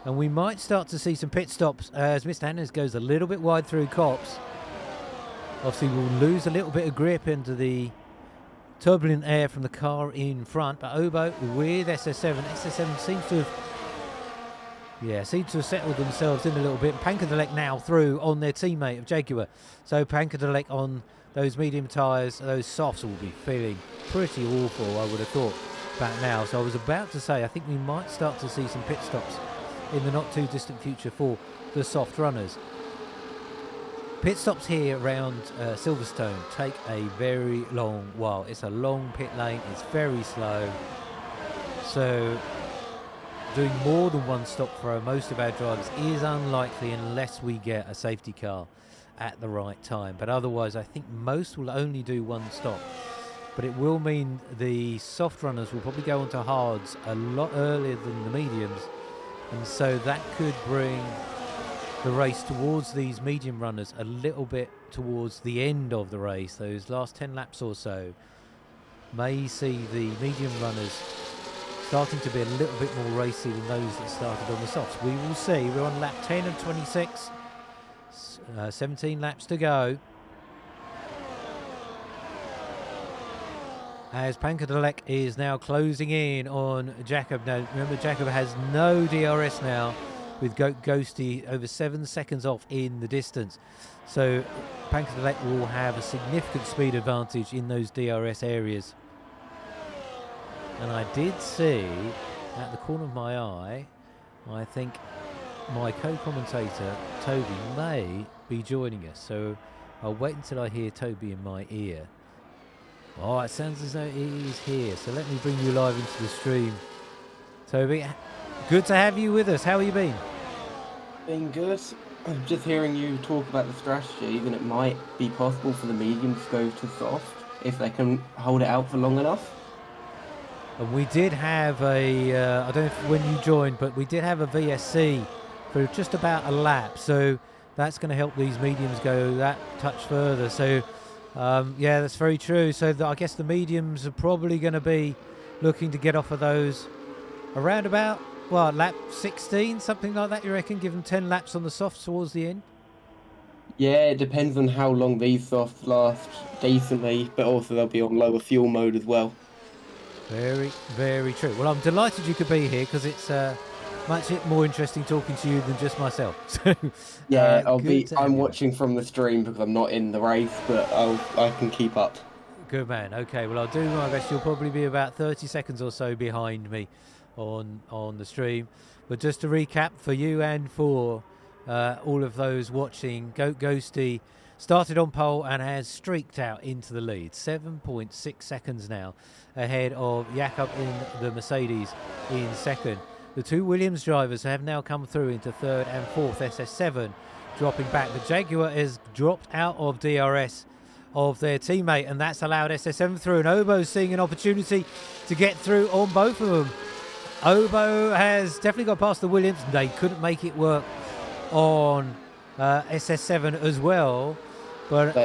And we might start to see some pit stops as Mr. Hannes goes a little bit wide through Copse. Obviously we'll lose a little bit of grip into the turbulent air from the car in front, but Obo with SS7. SS7 seems to have settled themselves in a little bit. Pankadelek now through on their teammate of Jaguar. So Pankadelek on those medium tyres, those softs will be feeling pretty awful, I would have thought, back now. So I was about to say, I think we might start to see some pit stops in the not too distant future for the soft runners. Pit stops here around Silverstone take a very long while. It's a long pit lane, it's very slow. So doing more than one stop for most of our drivers is unlikely unless we get a safety car at the right time. But otherwise, I think most will only do one stop. But it will mean the soft runners will probably go onto hards a lot earlier than the mediums. And so that could bring the race towards these medium runners a little bit towards the end of the race. Those last 10 laps or so may see the medium runners starting to be a little bit more racy than those that started on the softs. We will see. We're on lap 10 of 26. 17 laps to go. As Pankadelek is now closing in on Jakob. Now, remember, Jakob has no DRS now, with Ghosty over 7 seconds off in the distance. So Pankadelek will have a significant speed advantage in those DRS areas. And I did see, at the corner of my eye, I think my co-commentator, Toby, may be joining us. So I'll wait until I hear Toby in my ear. Oh, it sounds as though he's here. So let me bring you live into the stream. Toby, good to have you with us. How have you been? Been good. I'm just hearing you talk about the strategy, and it might be possible for the mediums to go to soft if they can hold it out for long enough. And we did have a, I don't know when you joined, but we did have a VSC for just about a lap. So that's going to help these mediums go that touch further. So, yeah, that's very true. So I guess the mediums are probably going to be looking to get off of those around about, well, lap 16, something like that, you reckon? Give them 10 laps on the softs towards the end? Yeah, it depends on how long these softs last decently, but also they'll be on lower fuel mode as well. Very, very true. Well, I'm delighted you could be here because it's much more interesting talking to you than just myself. So, yeah, I'm watching from the stream because I'm not in the race, but I can keep up. Good man. Okay, well, I'll do my best. You'll probably be about 30 seconds or so behind me on the stream. But just to recap for you and for all of those watching, Ghosty started on pole and has streaked out into the lead. 7.6 seconds now ahead of Jakob in the Mercedes in second. The two Williams drivers have now come through into third and fourth. SS7 dropping back. The Jaguar has dropped out of DRS of their teammate, and that's allowed SS7 through. And Obo's seeing an opportunity to get through on both of them. Obo has definitely got past the Williams. They couldn't make it work on SS7 as well. But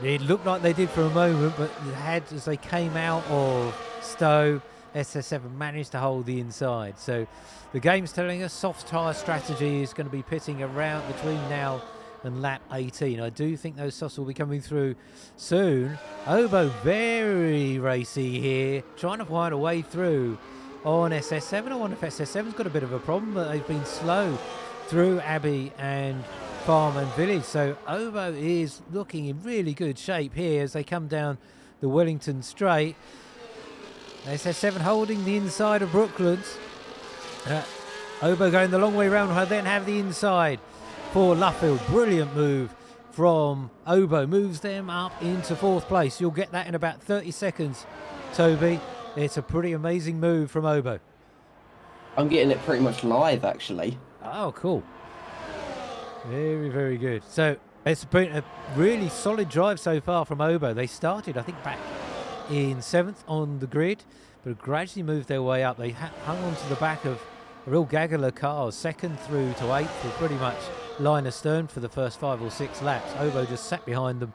it looked like they did for a moment, but as they came out of Stowe, SS7 managed to hold the inside. So the game's telling us soft tyre strategy is going to be pitting around between now and lap 18. I do think those softs will be coming through soon. Obo very racy here, trying to find a way through on SS7. I wonder if SS7's got a bit of a problem, but they've been slow through Abbey and Farm and Village. So Obo is looking in really good shape here as they come down the Wellington Straight. SS7 holding the inside of Brooklands. Obo going the long way round, will then have the inside for Luffield. Brilliant move from Obo. Moves them up into fourth place. You'll get that in about 30 seconds, Toby. It's a pretty amazing move from Obo. I'm getting it pretty much live, actually. Oh, cool. Very, very good. So it's been a really solid drive so far from Obo. They started, I think, back in 7th on the grid, but gradually moved their way up. They hung on to the back of a real gaggle of cars, 2nd through to 8th, were pretty much line astern for the first 5 or 6 laps. Obo just sat behind them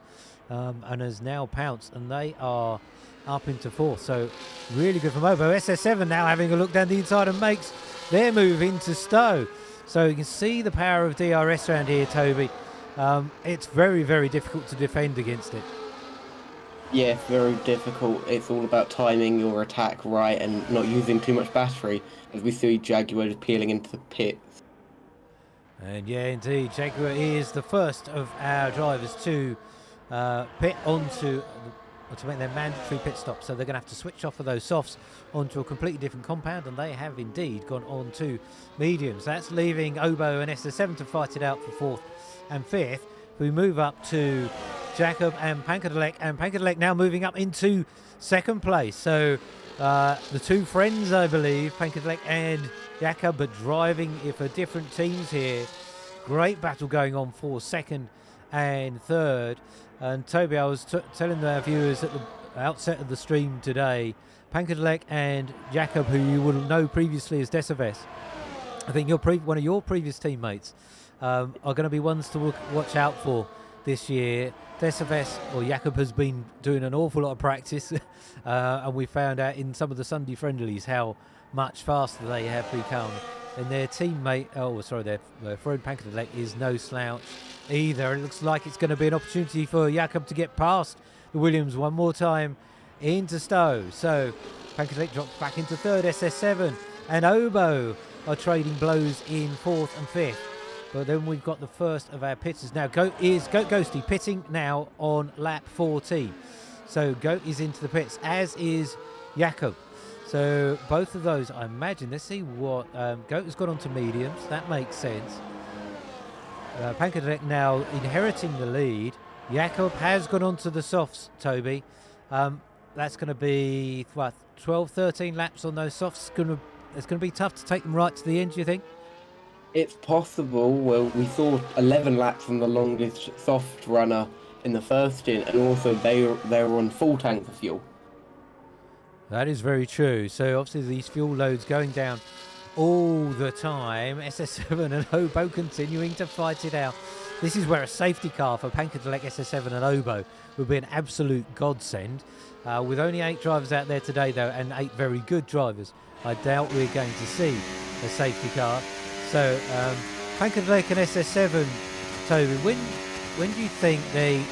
and has now pounced, and they are up into 4th. So really good from Obo. SS7 now having a look down the inside and makes their move into Stowe. So you can see the power of DRS around here, Toby. It's very, very difficult to defend against it. Yeah, very difficult. It's all about timing your attack right and not using too much battery, as we see Jaguar peeling into the pits. And yeah, indeed, Jaguar is the first of our drivers to pit onto to make their mandatory pit stop. So they're going to have to switch off of those softs onto a completely different compound, and they have indeed gone on to mediums. That's leaving Obo and SS7 to fight it out for 4th and 5th. We move up to Jakob and Pankadelek now moving up into 2nd place. So the two friends, I believe, Pankadelek and Jakob, but driving for different teams here. Great battle going on for 2nd and 3rd. And Toby, I was telling our viewers at the outset of the stream today, Pankadelek and Jakob, who you will know previously as Decives, I think one of your previous teammates, are going to be ones to watch out for this year. Jakob has been doing an awful lot of practice, and we found out in some of the Sunday friendlies how much faster they have become. And their teammate, their friend Pankadilek is no slouch either. It looks like it's going to be an opportunity for Jakob to get past the Williams one more time into Stowe. So Pankadilek drops back into third, SS7 and Obo are trading blows in fourth and fifth. But then we've got the first of our pitters now. Goat Ghosty pitting now on lap 14. So Goat is into the pits, as is Jakob. So both of those, I imagine, let's see what, Goat has got onto mediums, that makes sense. Pankadilek now inheriting the lead. Jakob has gone onto the softs, Toby. That's going to be, 12, 13 laps on those softs. It's going to be tough to take them right to the end, do you think? It's possible. Well, we saw 11 laps from the longest soft runner in the first stint, and also they were on full tank of fuel. That is very true. So obviously these fuel loads going down all the time. SS7 and Obo continuing to fight it out. This is where a safety car for Pankadilek, SS7 and Obo would be an absolute godsend. With only 8 drivers out there today, though, and 8 very good drivers, I doubt we're going to see a safety car. So Pankadilek and SS7, Toby, when do you think they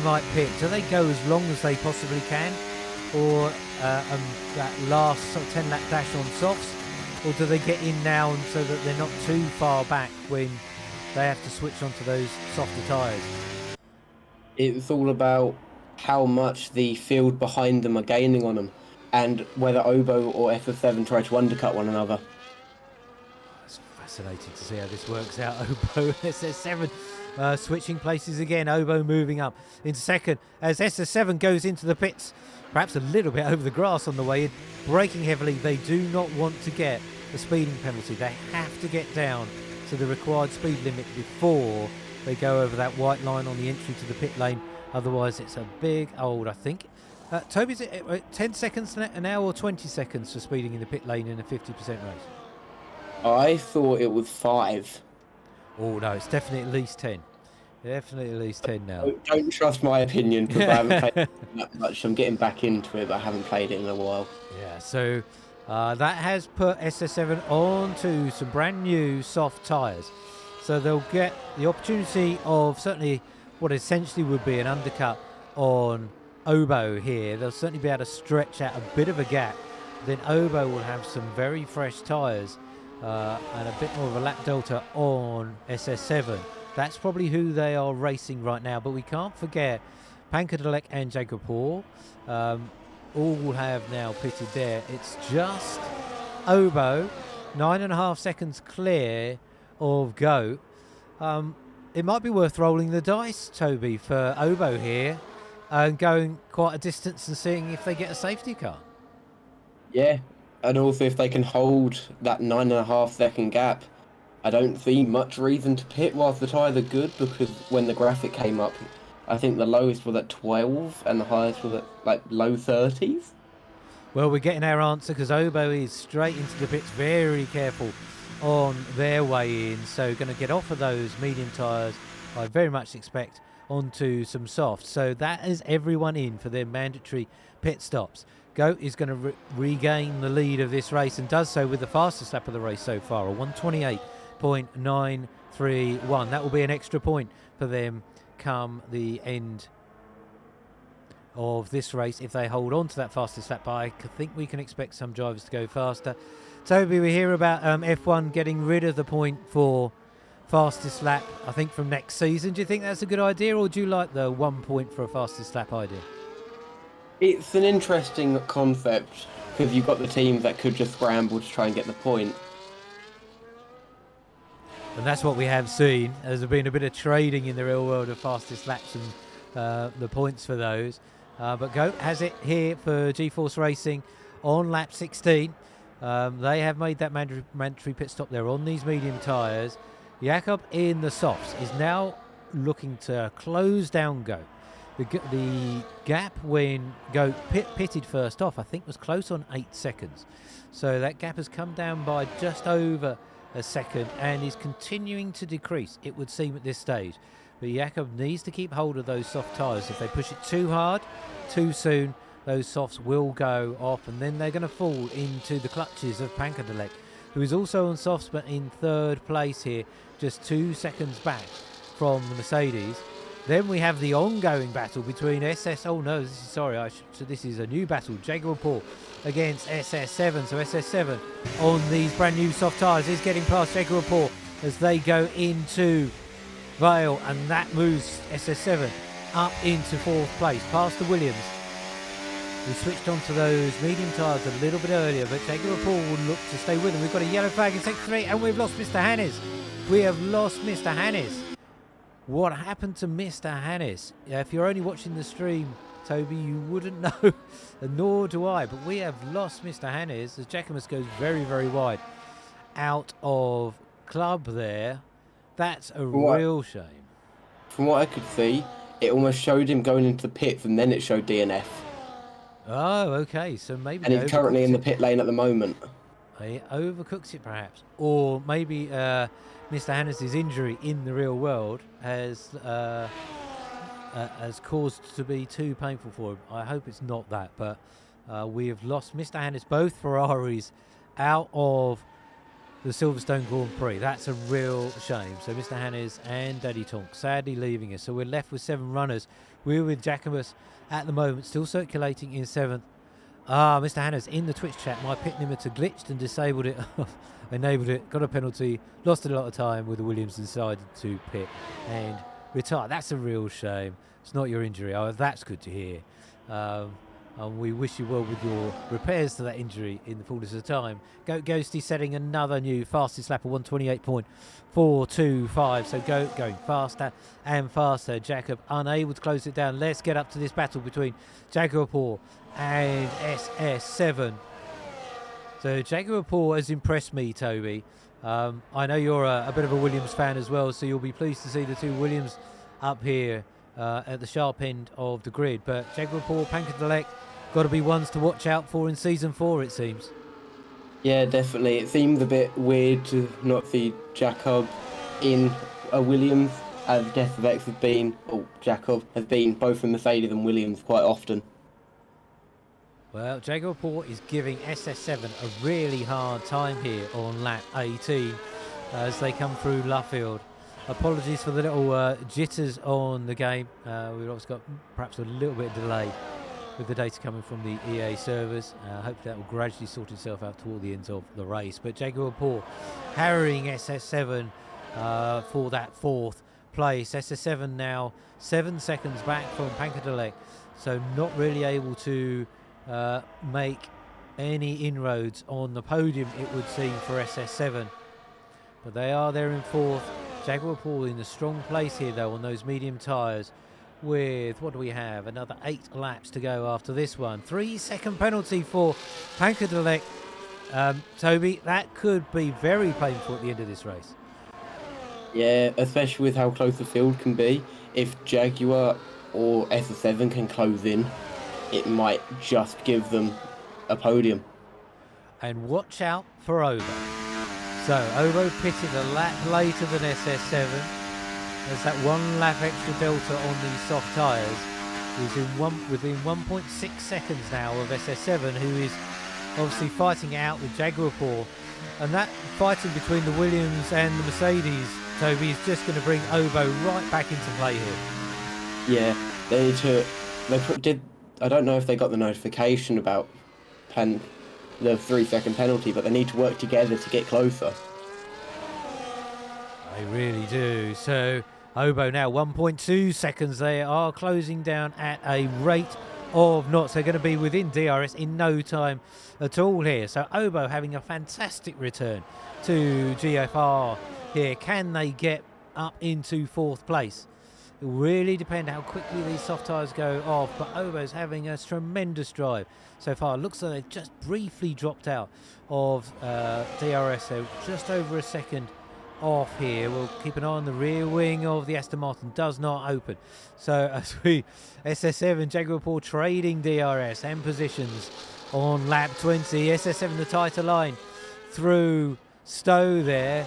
might pit? Do they go as long as they possibly can? Or that last sort of 10 lap dash on softs? Or do they get in now and so that they're not too far back when they have to switch onto those softer tyres? It's all about how much the field behind them are gaining on them, and whether Obo or SS7 try to undercut one another. It's fascinating to see how this works out. Obo, SS7 switching places again. Obo moving up into second as SS7 goes into the pits, perhaps a little bit over the grass on the way in, braking heavily. They do not want to get the speeding penalty. They have to get down to the required speed limit before they go over that white line on the entry to the pit lane. Otherwise, it's a big old, I think. Toby's at 10 seconds an hour or 20 seconds for speeding in the pit lane in a 50% race? I thought it was 5. Oh, no, it's definitely at least 10. Definitely at least 10 now. Don't trust my opinion, because I haven't played it that much. I'm getting back into it, but I haven't played it in a while. Yeah, so that has put SS7 onto some brand new soft tyres. So they'll get the opportunity of certainly what essentially would be an undercut on Obo here. They'll certainly be able to stretch out a bit of a gap. Then Obo will have some very fresh tyres and a bit more of a lap delta on SS7. That's probably who they are racing right now. But we can't forget Pankadilek and Jacob Hall all have now pitted there. It's just Obo, 9.5 seconds clear of Goat. It might be worth rolling the dice, Toby, for Obo here and going quite a distance and seeing if they get a safety car. Yeah, and also if they can hold that 9.5 second gap, I don't see much reason to pit whilst the tyres are good, because when the graphic came up, I think the lowest was at 12 and the highest was at low 30s. Well, we're getting our answer because Obo is straight into the pits, very careful on their way in. So going to get off of those medium tyres, I very much expect, onto some softs. So that is everyone in for their mandatory pit stops. Goat is going to regain the lead of this race and does so with the fastest lap of the race so far, a 1:28.931. That will be an extra point for them come the end of this race if they hold on to that fastest lap. But I think we can expect some drivers to go faster. Toby, we hear about F1 getting rid of the point for fastest lap, I think, from next season. Do you think that's a good idea, or do you like the 1 point for a fastest lap idea? It's an interesting concept, because you've got the teams that could just scramble to try and get the point. And that's what we have seen. There's been a bit of trading in the real world of fastest laps and the points for those. But Goat has it here for G-Force Racing on lap 16. They have made that mandatory pit stop there on these medium tyres. Jakob in the softs is now looking to close down Goat. The gap when Goat pitted first off, I think, was close on 8 seconds. So that gap has come down by just over a second and is continuing to decrease, it would seem, at this stage. But Jakob needs to keep hold of those soft tyres. If they push it too hard, too soon, those softs will go off, and then they're going to fall into the clutches of Pankadelek, who is also on softs but in third place here, just 2 seconds back from the Mercedes. Then we have the ongoing battle between this is a new battle, Jaguar Paul against SS7. So SS7 on these brand new soft tyres is getting past Jaguar Paul as they go into Vale, and that moves SS7 up into fourth place past the Williams. We switched onto those medium tyres a little bit earlier, but Jaguar Paul will look to stay with them. We've got a yellow flag in sector 3, and we've lost Mr. Hannes. We have lost Mr. Hannes. What happened to Mr. Hannes? If you're only watching the stream, Toby, you wouldn't know, nor do I, but we have lost Mr. Hannes as Jackamus goes very, very wide out of club there. That's a real shame. From what I could see, it almost showed him going into the pits, and then it showed DNF. Oh, okay, so maybe... And he's currently in the pit lane at the moment. He overcooks it, perhaps. Or maybe Mr. Hannes' injury in the real world has caused to be too painful for him. I hope it's not that, but we have lost Mr. Hannes, both Ferraris, out of the Silverstone Grand Prix. That's a real shame. So Mr. Hannes and Daddy Tonk sadly leaving us. So we're left with 7 runners. We're with Jacobus at the moment, still circulating in 7th. Mr. Hannes in the Twitch chat, my pit limiter glitched and disabled it, enabled it, got a penalty, lost a lot of time with the Williams, decided to pit and retire. That's a real shame. It's not your injury. Oh, that's good to hear. And we wish you well with your repairs to that injury in the fullness of time. Goat Ghosty setting another new fastest lap of 128.425. So going faster and faster. Jacob unable to close it down. Let's get up to this battle between Jaguar Paul and SS7. So Jaguar Paul has impressed me, Toby. I know you're a bit of a Williams fan as well, so you'll be pleased to see the two Williams up here at the sharp end of the grid. But Jaguar Paul, Pankadelek, got to be ones to watch out for in Season 4, it seems. Yeah, definitely. It seems a bit weird to not see Jacob in a Williams, as Death of X has been, Jacob has been both in Mercedes and Williams quite often. Well, Jaguar Paul is giving SS7 a really hard time here on lap 18 as they come through Luffield. Apologies for the little jitters on the game. We've obviously got perhaps a little bit of delay with the data coming from the EA servers. Hopefully that will gradually sort itself out toward the end of the race. But Jaguar Paul harrying SS7 for that 4th place. SS7 now 7 seconds back from Pankadelek, so not really able to make any inroads on the podium, it would seem, for SS7. But they are there in 4th. Jaguar Paul in a strong place here, though, on those medium tyres with, what do we have, another 8 laps to go after this one. 3-second penalty for Pankadelek. Toby, that could be very painful at the end of this race. Yeah, especially with how close the field can be. If Jaguar or SS7 can close in, it might just give them a podium. And watch out for Ovo. So Ovo pitted a lap later than SS7. There's that 1 lap extra delta on these soft tyres. He's within 1.6 seconds now of SS7, who is obviously fighting out with Jaguar Paul. And that fighting between the Williams and the Mercedes, Toby, is just going to bring Ovo right back into play here. Yeah, they I don't know if they got the notification about the 3-second penalty, but they need to work together to get closer. They really do. So Obo now 1.2 seconds. They are closing down at a rate of knots. They're going to be within DRS in no time at all here. So Obo having a fantastic return to GFR here. Can they get up into 4th place? It will really depend how quickly these soft tyres go off, but Obo's having a tremendous drive so far. It looks like they've just briefly dropped out of DRS, so just over a second off here. We'll keep an eye on the rear wing of the Aston Martin, does not open. So as we SS7, Jaguar Paul trading DRS and positions on lap 20. SS7 the tighter line through Stowe there,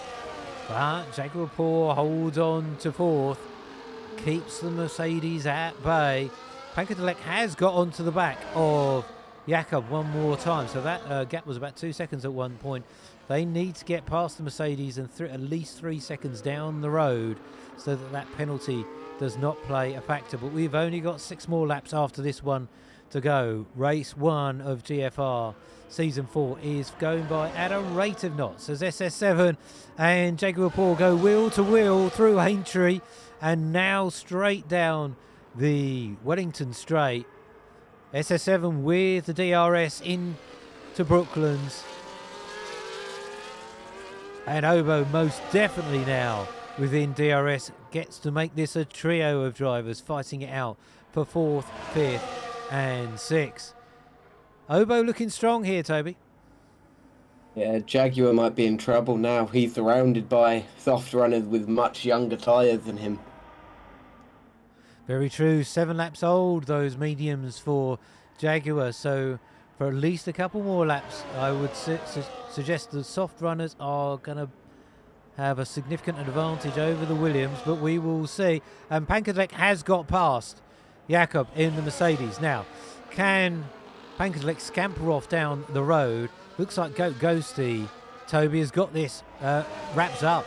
but Jaguar Paul holds on to 4th. keeps the Mercedes at bay. Pankadelek has got onto the back of Jakob one more time, so that gap was about 2 seconds at one point. They need to get past the Mercedes and at least 3 seconds down the road so that penalty does not play a factor. But we've only got 6 more laps after this one to go. Race 1 of GFR Season 4 is going by at a rate of knots as SS7 and Jaguar Paul go wheel to wheel through Aintree and now straight down the Wellington Straight. SS7 with the DRS into Brooklands. And Obo most definitely now within DRS gets to make this a trio of drivers fighting it out for 4th, 5th and 6th. Obo looking strong here, Toby. Yeah, Jaguar might be in trouble now. He's surrounded by soft runners with much younger tyres than him. Very true. 7 laps old, those mediums for Jaguar. So for at least a couple more laps, I would suggest the soft runners are going to have a significant advantage over the Williams, but we will see. And Pankadelek has got past Jakob in the Mercedes. Now, can Pankadelek scamper off down the road? Looks like Goat Ghosty, Toby, has got this wraps up.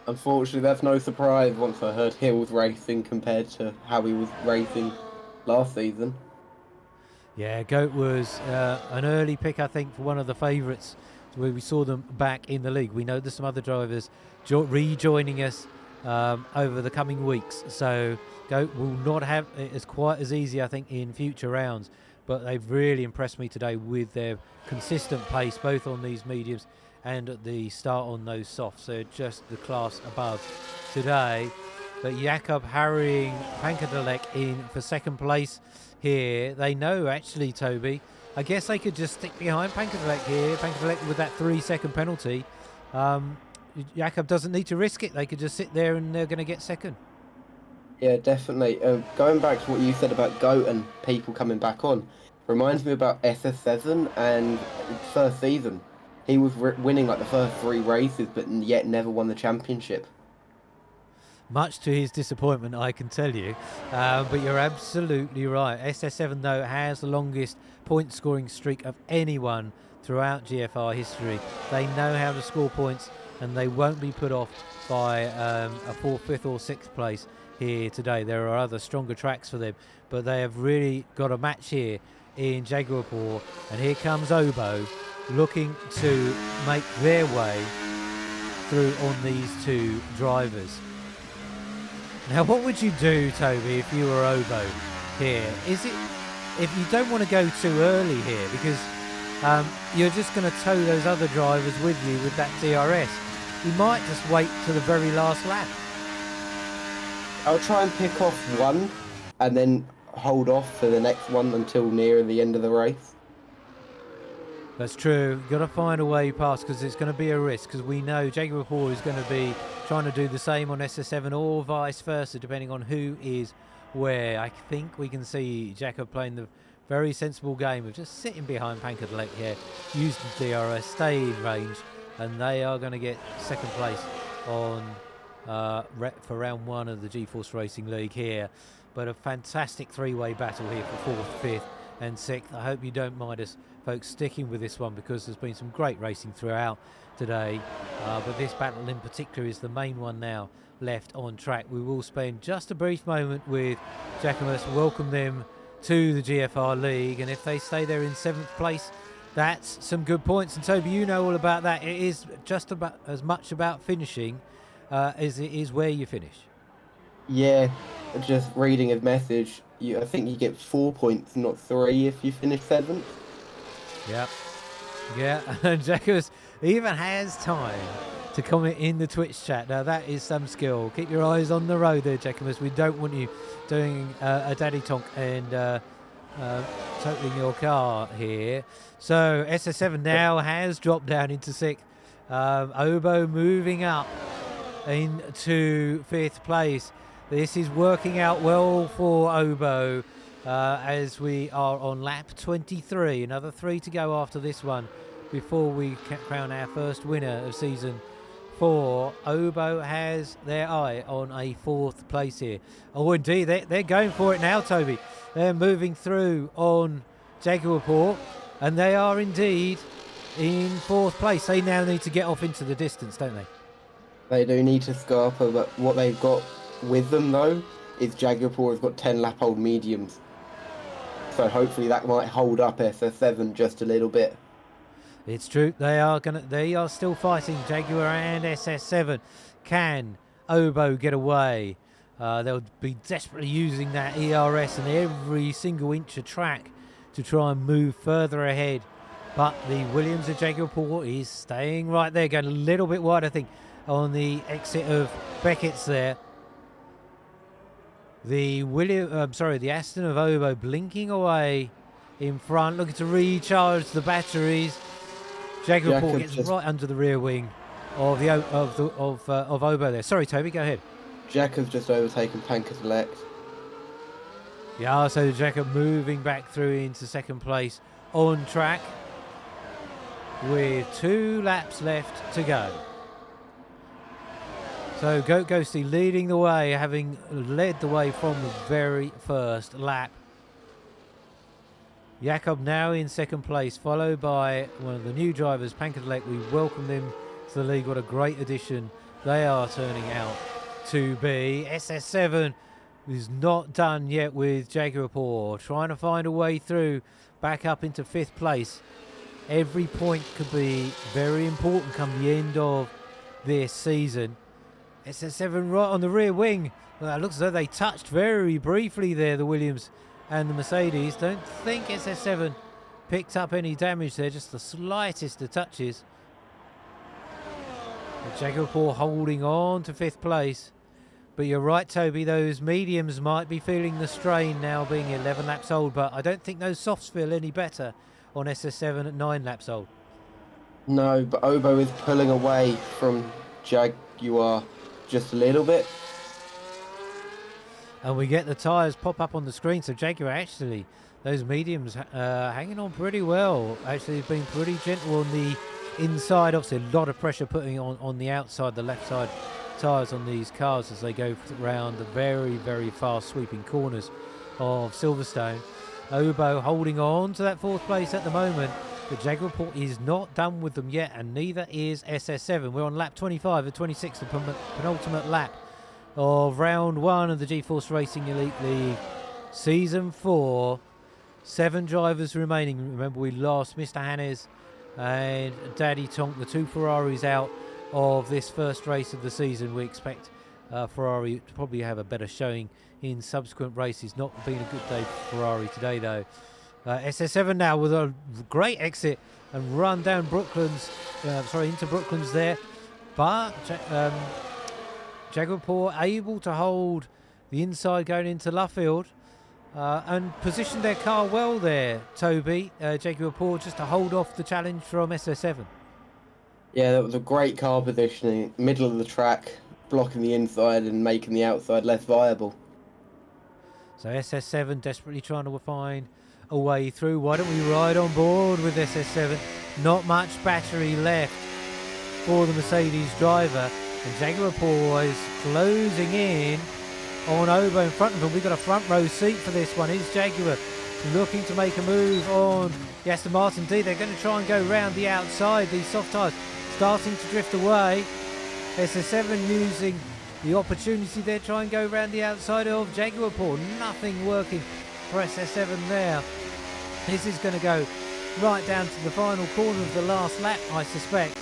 Unfortunately, that's no surprise once I heard Hill's racing compared to how he was racing last season. Yeah, Goat was an early pick, I think, for one of the favourites where we saw them back in the league. We know there's some other drivers rejoining us over the coming weeks. So Goat will not have it as quite as easy, I think, in future rounds. But they've really impressed me today with their consistent pace, both on these mediums and at the start on those softs. So just the class above today. But Jakob harrying Pankadelek in for 2nd place here. They know, actually, Toby, I guess they could just stick behind Pankadelek here. Pankadelek with that 3-second penalty. Jakob doesn't need to risk it. They could just sit there and they're going to get 2nd. Yeah, definitely. Going back to what you said about Goat and people coming back on, reminds me about SS7 and first season. He was winning like the first 3 races, but yet never won the championship. Much to his disappointment, I can tell you. But you're absolutely right. SS7, though, has the longest point-scoring streak of anyone throughout GFR history. They know how to score points, and they won't be put off by a 4th, 5th or 6th place here today. There are other stronger tracks for them, but they have really got a match here in Jaguarpur. And here comes Obo looking to make their way through on these 2 drivers. Now, what would you do, Toby, if you were Obo here? Is it, if you don't want to go too early here, because you're just going to tow those other drivers with you with that DRS, you might just wait to the very last lap. I'll try and pick off one and then hold off for the next one until near the end of the race. That's true. You've got to find a way past because it's going to be a risk, because we know Jaguar is going to be trying to do the same on SS7 or vice versa, depending on who is where. I think we can see Jakob playing the very sensible game of just sitting behind Pankadelek here, use the DRS, stay in range, and they are going to get 2nd place on for round 1 of the G-Force Racing League here. But a fantastic 3-way battle here for 4th, 5th and 6th. I hope you don't mind us, folks, sticking with this one, because there's been some great racing throughout today. But this battle in particular is the main one now left on track. We will spend just a brief moment with Jacquemus, welcome them to the GFR League, and if they stay there in 7th place, that's some good points. And Toby, you know all about that. It is just about as much about finishing as it is where you finish. Yeah, just reading his message, I think you get 4 points, not 3, if you finish 7th. Yep. Yeah, and Jacquemus even has time to comment in the Twitch chat. Now that is some skill. Keep your eyes on the road there, Jacquemus. We don't want you doing a daddy tonk and totaling your car here. So SS7 now has dropped down into 6th. Obo moving up into 5th place. This is working out well for Obo as we are on lap 23. Another 3 to go after this one before we crown our first winner of season 4. Obo has their eye on a 4th place here. Oh, indeed, they're going for it now, Toby. They're moving through on Jaguar, and they are indeed in 4th place. They now need to get off into the distance, don't they? They do need to scarper, but what they've got with them, though, is Jaguar has got 10 lap-old mediums. So hopefully that might hold up SS7 just a little bit. It's true. They are still fighting, Jaguar and SS7. Can Obo get away? They'll be desperately using that ERS and every single inch of track to try and move further ahead. But the Williams of Jaguar is staying right there, going a little bit wide, I think, on the exit of Beckett's there. The Aston of Obo blinking away in front, looking to recharge the batteries. Jaguar gets right under the rear wing of Obo there. Sorry, Toby, go ahead. Jakob's just overtaken Panker. Yeah, so Jacob moving back through into 2nd place on track with 2 laps left to go. So Goat Ghosty leading the way, having led the way from the very first lap. Jakob now in 2nd place, followed by one of the new drivers, Panker. We welcome them to the league. What a great addition they are turning out to be. SS7 is not done yet with Jaguar, trying to find a way through back up into 5th place. Every point could be very important come the end of this season. SS7 right on the rear wing. Well, it looks as though they touched very briefly there, the Williams and the Mercedes. Don't think SS7 picked up any damage there, just the slightest of touches. Jaguar holding on to 5th place. But you're right, Toby, those mediums might be feeling the strain now being 11 laps old, but I don't think those softs feel any better on SS7 at 9 laps old. No, but Obo is pulling away from Jaguar just a little bit. And we get the tyres pop up on the screen, so Jaguar actually, those mediums hanging on pretty well. Actually been pretty gentle on the inside. Obviously a lot of pressure putting on the outside, the left side tyres on these cars as they go around the very, very fast sweeping corners of Silverstone. Obo holding on to that 4th place at the moment, but Jaguar is not done with them yet, and neither is SS7. We're on lap 25 of 26, the penultimate lap of round 1 of the G-Force Racing Elite League Season 4. 7 drivers remaining. Remember, we lost Mr. Hannes and Daddy Tonk, the 2 Ferraris out of this first race of the season. We expect Ferrari to probably have a better showing in subsequent races. Not been a good day for Ferrari today, though. SS7 now with a great exit and run down into Brooklands there. But Jaguar able to hold the inside going into Luffield and position their car well there, Toby. Jaguar just to hold off the challenge from SS7. Yeah, that was a great car positioning, middle of the track, blocking the inside and making the outside less viable. So SS7 desperately trying to find a way through. Why don't we ride on board with SS7? Not much battery left for the Mercedes driver. And Jaguar is closing in on Obo in front of him. We've got a front row seat for this one. Is Jaguar looking to make a move on the Aston Martin D? They're going to try and go round the outside. These soft tyres starting to drift away. SS7 using the opportunity there, try and go around the outside of Jaguar. Nothing working for SS7 there. This is going to go right down to the final corner of the last lap, I suspect.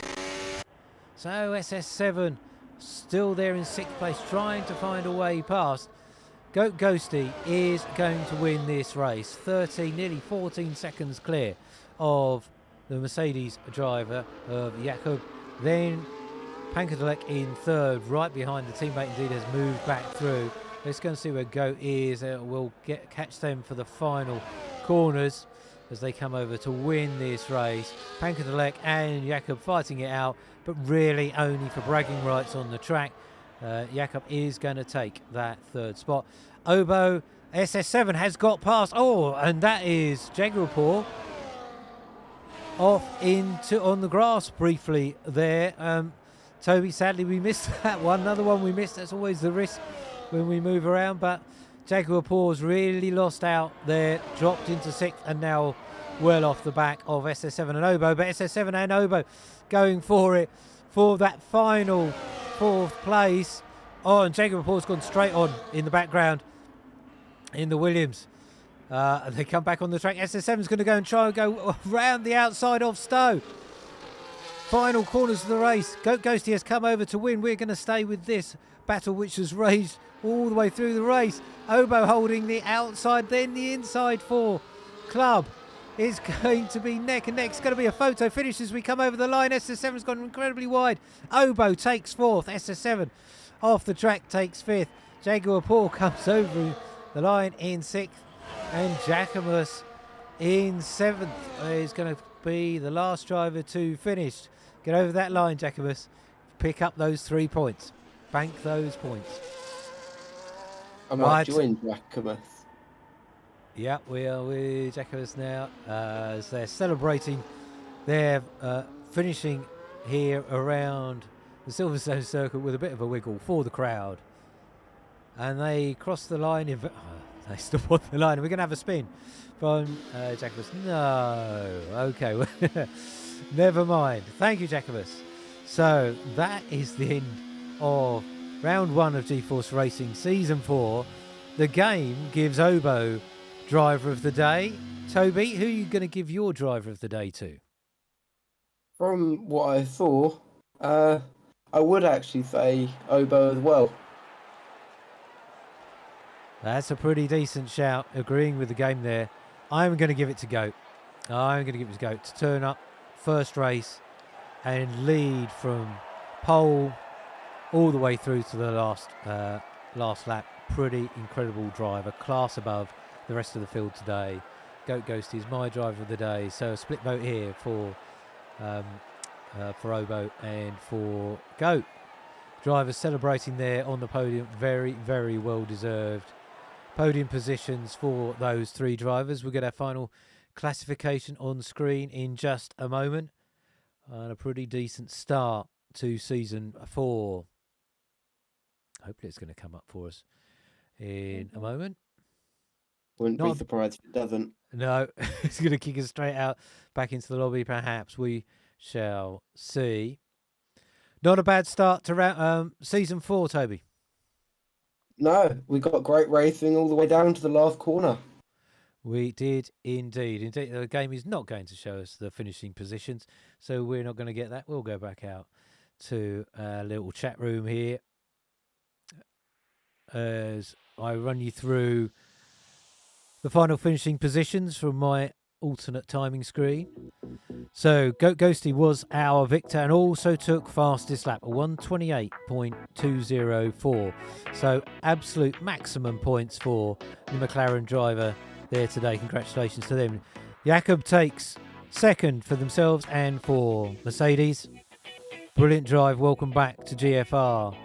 So SS7 still there in 6th place, trying to find a way past. Goat Ghosty is going to win this race. 13, nearly 14 seconds clear of the Mercedes driver of Jakob. Then Panker in 3rd, right behind the teammate. Indeed has moved back through. Let's go and see where Goat is. We'll catch them for the final corners as they come over to win this race. Panker and Jakob fighting it out, but really only for bragging rights on the track. Jakob is going to take that 3rd spot. Obo, SS7 has got past. Oh, and that is Jaguar off into on the grass briefly there. Toby, sadly, we missed that one. Another one we missed. That's always the risk when we move around. But Jaguar Paws really lost out there, dropped into 6th, and now well off the back of SS7 and Obo. But SS7 and Obo going for it for that final 4th place. Oh, and Jaguar Paws gone straight on in the background in the Williams. And they come back on the track. SS7's going to go and try and go around the outside of Stowe. Final corners of the race. Goat Ghosty has come over to win. We're going to stay with this battle which has raged all the way through the race. Obo holding the outside, then the inside for Club. Is going to be neck and neck. It's going to be a photo finish as we come over the line. SS7's gone incredibly wide. Obo takes 4th. SS7 off the track takes 5th. Jaguar Paw comes over the line in 6th. And Jacobus in 7th is going to be the last driver to finish. Get over that line, Jacobus. Pick up those 3 points. Bank those points. I might join Jacobus. Yeah, we are with Jacobus now as they're celebrating. They're finishing here around the Silverstone circuit with a bit of a wiggle for the crowd. And they cross the line. They still want the line. We're going to have a spin from Jacobus. No. Okay. Never mind. Thank you, Jacobus. So that is the end of round 1 of GeForce Racing Season 4. The game gives Obo Driver of the Day. Toby, who are you going to give your Driver of the Day to? From what I saw, I would actually say Obo as well. That's a pretty decent shout, agreeing with the game there. I'm going to give it to Goat. I'm going to give it to Goat to turn up first race and lead from pole all the way through to the last lap. Pretty incredible driver, class above the rest of the field today. Goat Ghosty is my driver of the day, so a split vote here for Obo and for Goat. Drivers celebrating there on the podium, very, very well deserved. Podium positions for those 3 drivers. We'll get our final classification on screen in just a moment. And a pretty decent start to season 4. Hopefully it's going to come up for us in a moment. Wouldn't be surprised if it doesn't. No, it's going to kick us straight out back into the lobby. Perhaps we shall see. Not a bad start to season 4, Toby. No, we got great racing all the way down to the last corner. We did indeed. Indeed, the game is not going to show us the finishing positions, so we're not going to get that. We'll go back out to a little chat room here as I run you through the final finishing positions from my alternate timing screen. So Goat Ghosty was our victor and also took fastest lap, a 128.204. So absolute maximum points for the McLaren driver there today. Congratulations to them. Jakob takes 2nd for themselves and for Mercedes. Brilliant drive. Welcome back to GFR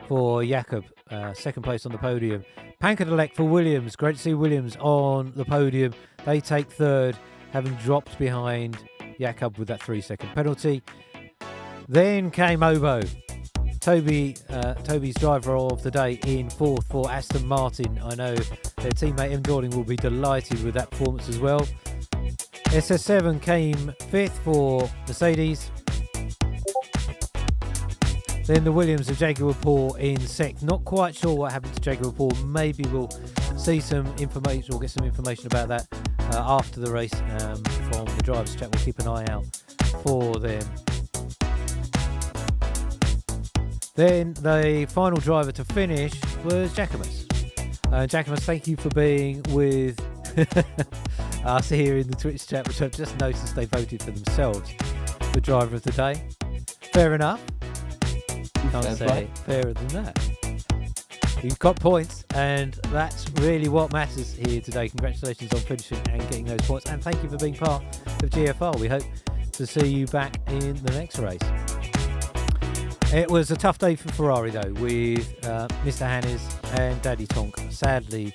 for Jakob. 2nd place on the podium. Pankerdelek for Williams. Great to see Williams on the podium. They take 3rd, having dropped behind Jakob with that 3-second penalty. Then came Obo. Toby's driver of the day in 4th for Aston Martin. I know their teammate M. Dawling will be delighted with that performance as well. SS7 came 5th for Mercedes. Then the Williams of Jaguar Paw in 6th. Not quite sure what happened to Jaguar Paw. Maybe we'll see some information or get some information about that after the race from the drivers' chat. We'll keep an eye out for them. Then the final driver to finish was Jacobus. Jacobus, thank you for being with us here in the Twitch chat, which I've just noticed they voted for themselves for driver of the day. Fair enough. Can't say fairer than that. You've got points, and that's really what matters here today. Congratulations on finishing and getting those points, and thank you for being part of GFR. We hope to see you back in the next race. It was a tough day for Ferrari though, with Mr. Hannes and Daddy Tonk sadly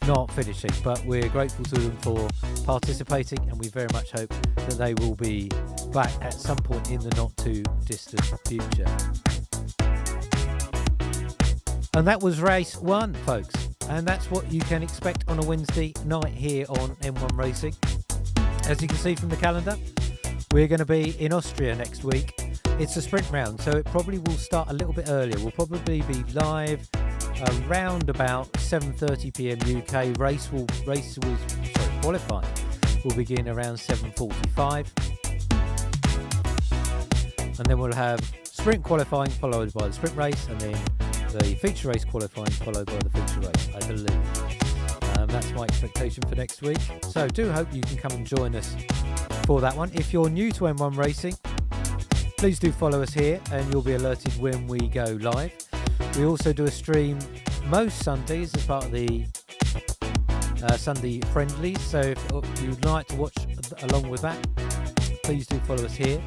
not finishing, but we're grateful to them for participating, and we very much hope that they will be back at some point in the not too distant future. And that was race 1, folks. And that's what you can expect on a Wednesday night here on M1 Racing. As you can see from the calendar, we're going to be in Austria next week. It's a sprint round, so it probably will start a little bit earlier. We'll probably be live around about 7:30 p.m. UK. Qualifying will begin around 7:45. And then we'll have sprint qualifying followed by the sprint race, and then the feature race qualifying followed by the feature race, I believe. That's my expectation for next week. So do hope you can come and join us for that one. If you're new to M1 Racing, please do follow us here and you'll be alerted when we go live. We also do a stream most Sundays as part of the Sunday friendlies. So if you'd like to watch along with that, please do follow us here.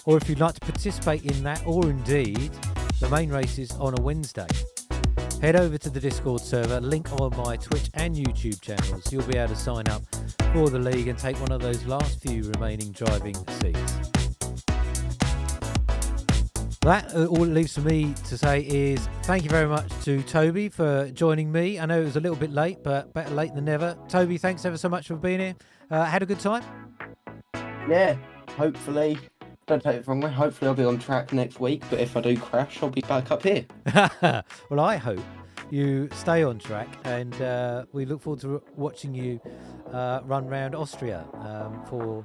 Or if you'd like to participate in that, or indeed the main races on a Wednesday, head over to the Discord server, link on my Twitch and YouTube channels. You'll be able to sign up for the league and take one of those last few remaining driving seats. That all it leaves for me to say is thank you very much to Toby for joining me. I know it was a little bit late, but better late than never. Toby, thanks ever so much for being here. Had a good time? Yeah, hopefully. Don't take it wrong way. Hopefully I'll be on track next week, but if I do crash, I'll be back up here. Well, I hope you stay on track, and we look forward to watching you run round Austria for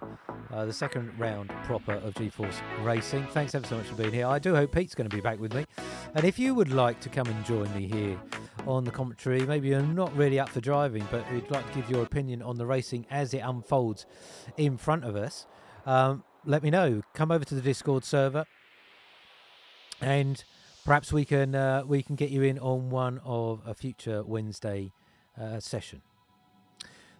the second round proper of GeForce Racing. Thanks ever so much for being here. I do hope Pete's going to be back with me. And if you would like to come and join me here on the commentary, maybe you're not really up for driving, but you'd like to give your opinion on the racing as it unfolds in front of us, let me know. Come over to the Discord server, and perhaps we can get you in on one of a future Wednesday session.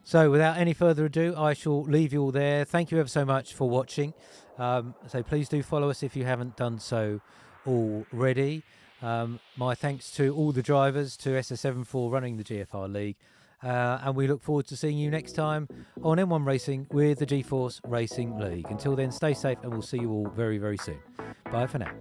So without any further ado, I shall leave you all there. Thank you ever so much for watching. So please do follow us if you haven't done so already. My thanks to all the drivers, to SS7 for running the GFR League. And we look forward to seeing you next time on M1 Racing with the GeForce Racing League. Until then, stay safe and we'll see you all very, very soon. Bye for now.